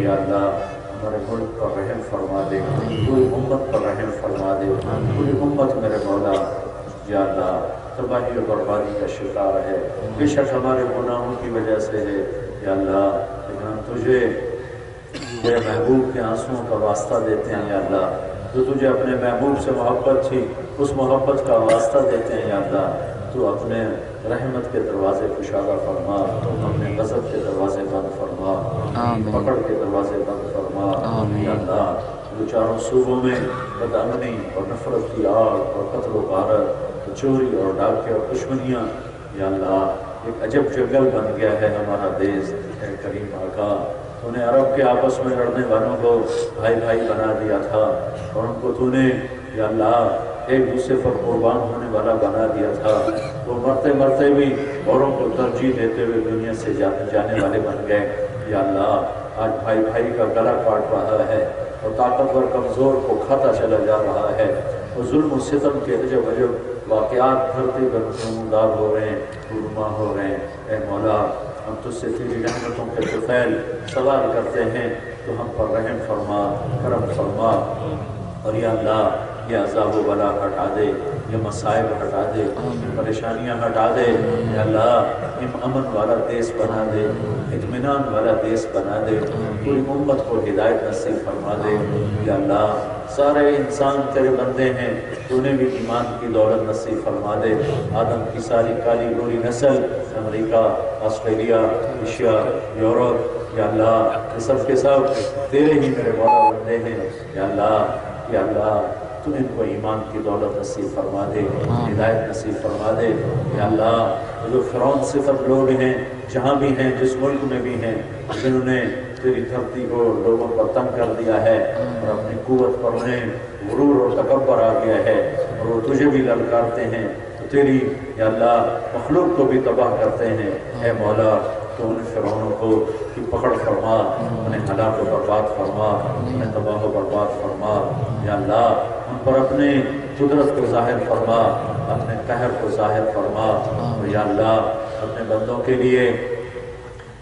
یا اللہ ہمارے ملک پر رحم فرما دے، پوری امت پر رحم فرما دے، پوری امت میرے مولا یا اللہ تباہی و بربادی کا شکار ہے، بے شک ہمارے گناہوں کی وجہ سے ہے۔ یا اللہ لیکن ہم تجھے تیرے محبوب کے آنسوؤں کا واسطہ دیتے ہیں، یا اللہ جو تجھے اپنے محبوب سے محبت تھی اس محبت کا واسطہ دیتے ہیں، یا اللہ تو اپنے رحمت کے دروازے کشادہ فرما، اپنے غضب کے دروازے بند فرما، پکڑ کے دروازے بند فرما۔ یا اللہ جو چاروں صوبوں میں بدامنی اور نفرت کی آگ اور قتل و غارت، چوری اور ڈاکے اور دشمنیاں، یا اللہ ایک عجب جنگل بن گیا ہے ہمارا دیس، اے کریم آقا تو نے عرب کے آپس میں لڑنے والوں کو بھائی بھائی بنا دیا تھا اور ان کو تو نے یا اللہ ایک دوسرے پر قربان ہونے والا بنا دیا تھا، وہ مرتے مرتے بھی اوروں کو ترجیح دیتے ہوئے دنیا سے جانے والے بن گئے۔ یا اللہ آج بھائی بھائی کا گلا کاٹ رہا ہے اور طاقتور کمزور کو کھاتا چلا جا رہا ہے، اور ظلم و ستم کے عجب عجب واقعات دھرتی پر نمودار ہو رہے ہیں، رونما ہو رہے ہیں۔ اے مولا ہم تجھ سے تیری رحمتوں کے طفیل سوال کرتے ہیں تو ہم پر رحم فرما، کرم فرما، اور یا اللہ یہ عذاب و بلا ہٹا دے، یہ مصائب ہٹا دے، یہ پریشانیاں ہٹا دے، یا اللہ امن والا دیس بنا دے، اطمینان والا دیس بنا دے، پوری امت کو ہدایت نصیب فرما دے، یا اللہ سارے انسان تیرے بندے ہیں، تو نے بھی ایمان کی دولت نصیب فرما دے، آدم کی ساری کالی گوری نسل امریکہ، آسٹریلیا، ایشیا، یورپ، یا اللہ یہ سب کے سب تیرے ہی میرے مولا بندے ہیں، یا اللہ تو ان کو ایمان کی دولت نصیب فرما دے، ہدایت نصیب فرما دے، یا اللہ جو فرعون صفت لوگ ہیں جہاں بھی ہیں، جس ملک میں بھی ہیں، جنہوں نے تیری دھرتی کو لوگوں پر تنگ کر دیا ہے اور اپنی قوت پر انہیں غرور اور تکبر آ گیا ہے اور وہ تجھے بھی للکارتے ہیں، تو تیری یا اللہ مخلوق کو بھی تباہ کرتے ہیں، اے مولا تو ان فرعونوں کو کی پکڑ فرما، انہیں ہلاک و برباد فرما، انہیں تباہ و برباد فرما، یا اللہ ان پر اپنے قدرت کو ظاہر فرما، اپنے قہر کو ظاہر فرما، اور یا اللہ اپنے بندوں کے لیے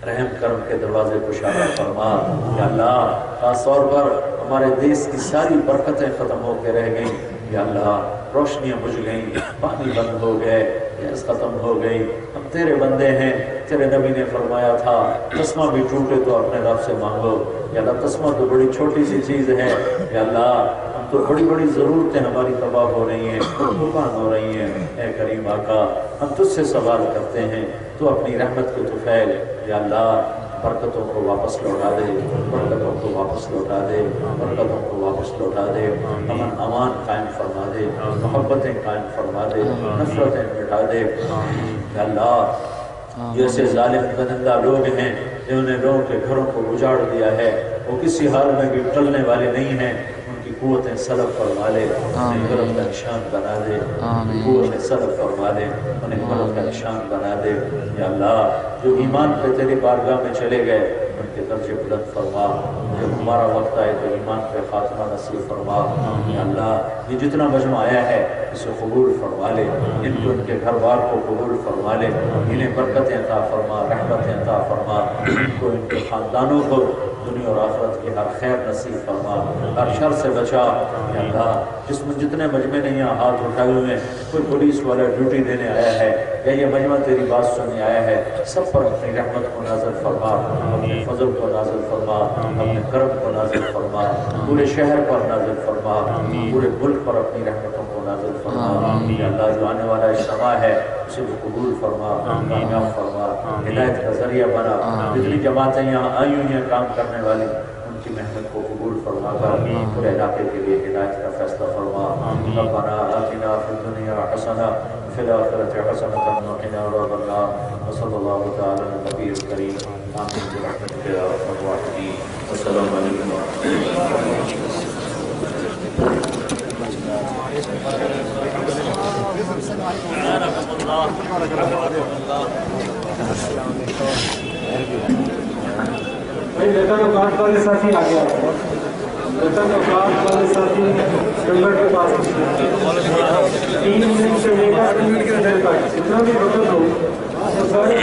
رحم کرم کے دروازے کو شادہ فرما، یا اللہ خاص طور پر ہمارے دیس کی ساری برکتیں ختم ہو کے رہ گئیں، یا اللہ روشنیاں بجھ گئیں، پانی بند ہو گئے، گیس ختم ہو گئی، ہم تیرے بندے ہیں، تیرے نبی نے فرمایا تھا تسمہ بھی ٹوٹے تو اپنے رب سے مانگو، یا اللہ تسمہ تو بڑی چھوٹی سی چیز ہے، یا اللہ ہم تو بڑی بڑی ضرورتیں ہماری تباہ ہو رہی ہیں، قربان ہو رہی ہیں، اے کریم آقا ہم تجھ سے سوال کرتے ہیں، تو اپنی رحمت کو تو پھیل، یا اللہ برکتوں کو واپس لوٹا دے، برکتوں کو واپس لوٹا دے، برکتوں کو واپس لوٹا دے، امن امان قائم فرما دے، محبتیں قائم فرما دے، نفرتیں مٹا دے، یا اللہ جیسے ظالم گنندہ لوگ ہیں جنہوں نے لوگوں کے گھروں کو اجاڑ دیا ہے، وہ کسی حال میں بھی ٹلنے والے نہیں ہیں، ان کی قوتیں سلب فرما لے، انہیں غلط کا نشان بنا دے، قوتیں سلب فرما لے، انہیں غلط کا نشان بنا دے، یا اللہ جو ایمان پہ تیری بارگاہ میں چلے گئے ان کے درجے بلند فرما، جب ہمارا وقت آئے تو ایمان پہ خاتمہ نصیب فرما، یا اللہ یہ جتنا مجمع آیا ہے اسے قبول فرما لے، ان کو ان کے گھر بار کو قبول فرما لے، انہیں برکتیں عطا فرما، رحمتیں عطا فرما، ان کو ان کے خاندانوں کو دنیا اور آخرت کی ہر خیر نصیب فرما، ہر شر سے بچا، یا اللہ جتنے مجمع نے یہاں ہاتھ اٹھائے ہوئے ہیں، کوئی پولیس والا ڈیوٹی دینے آیا ہے یا یہ مجمع تیری بات سننے آیا ہے، سب پر اپنی رحمت کو نازل فرما، اپنے فضل کو نازل فرما، اپنے کرم کو نازل فرما، پورے شہر پر نازل فرما، پورے ملک پر اپنی رحمتوں کو نازل فرما، یا اللہ جو آنے والا اجتماع ہے اسے بھی قبول فرما، کامیاب فرما، ہدایت کا ذریعہ بنا، جتنی جماعتیں یہاں آئی ہوئی ہیں کام کرنے والی ان کی محنت کو قبول فرما کر پورے علاقے کے لیے ہدایت کا فیصلہ فرما، ربنا آتنا فی الدنیا حسنہ وفی الآخرۃ حسنۃ وقنا عذاب النار، وصلی اللہ تعالی علی النبی الکریم، آمین برحمتک یا ارحم الراحمین، السلام علیکم ورحمۃ بھائی بیٹا تو کارڈ والے ساتھی آ گیا، بیٹا تو کارڈ والے ساتھی نمبر کے پاس 3 منٹ سے لے کر 3 منٹ تک جتنا بھی وقت ہو سارے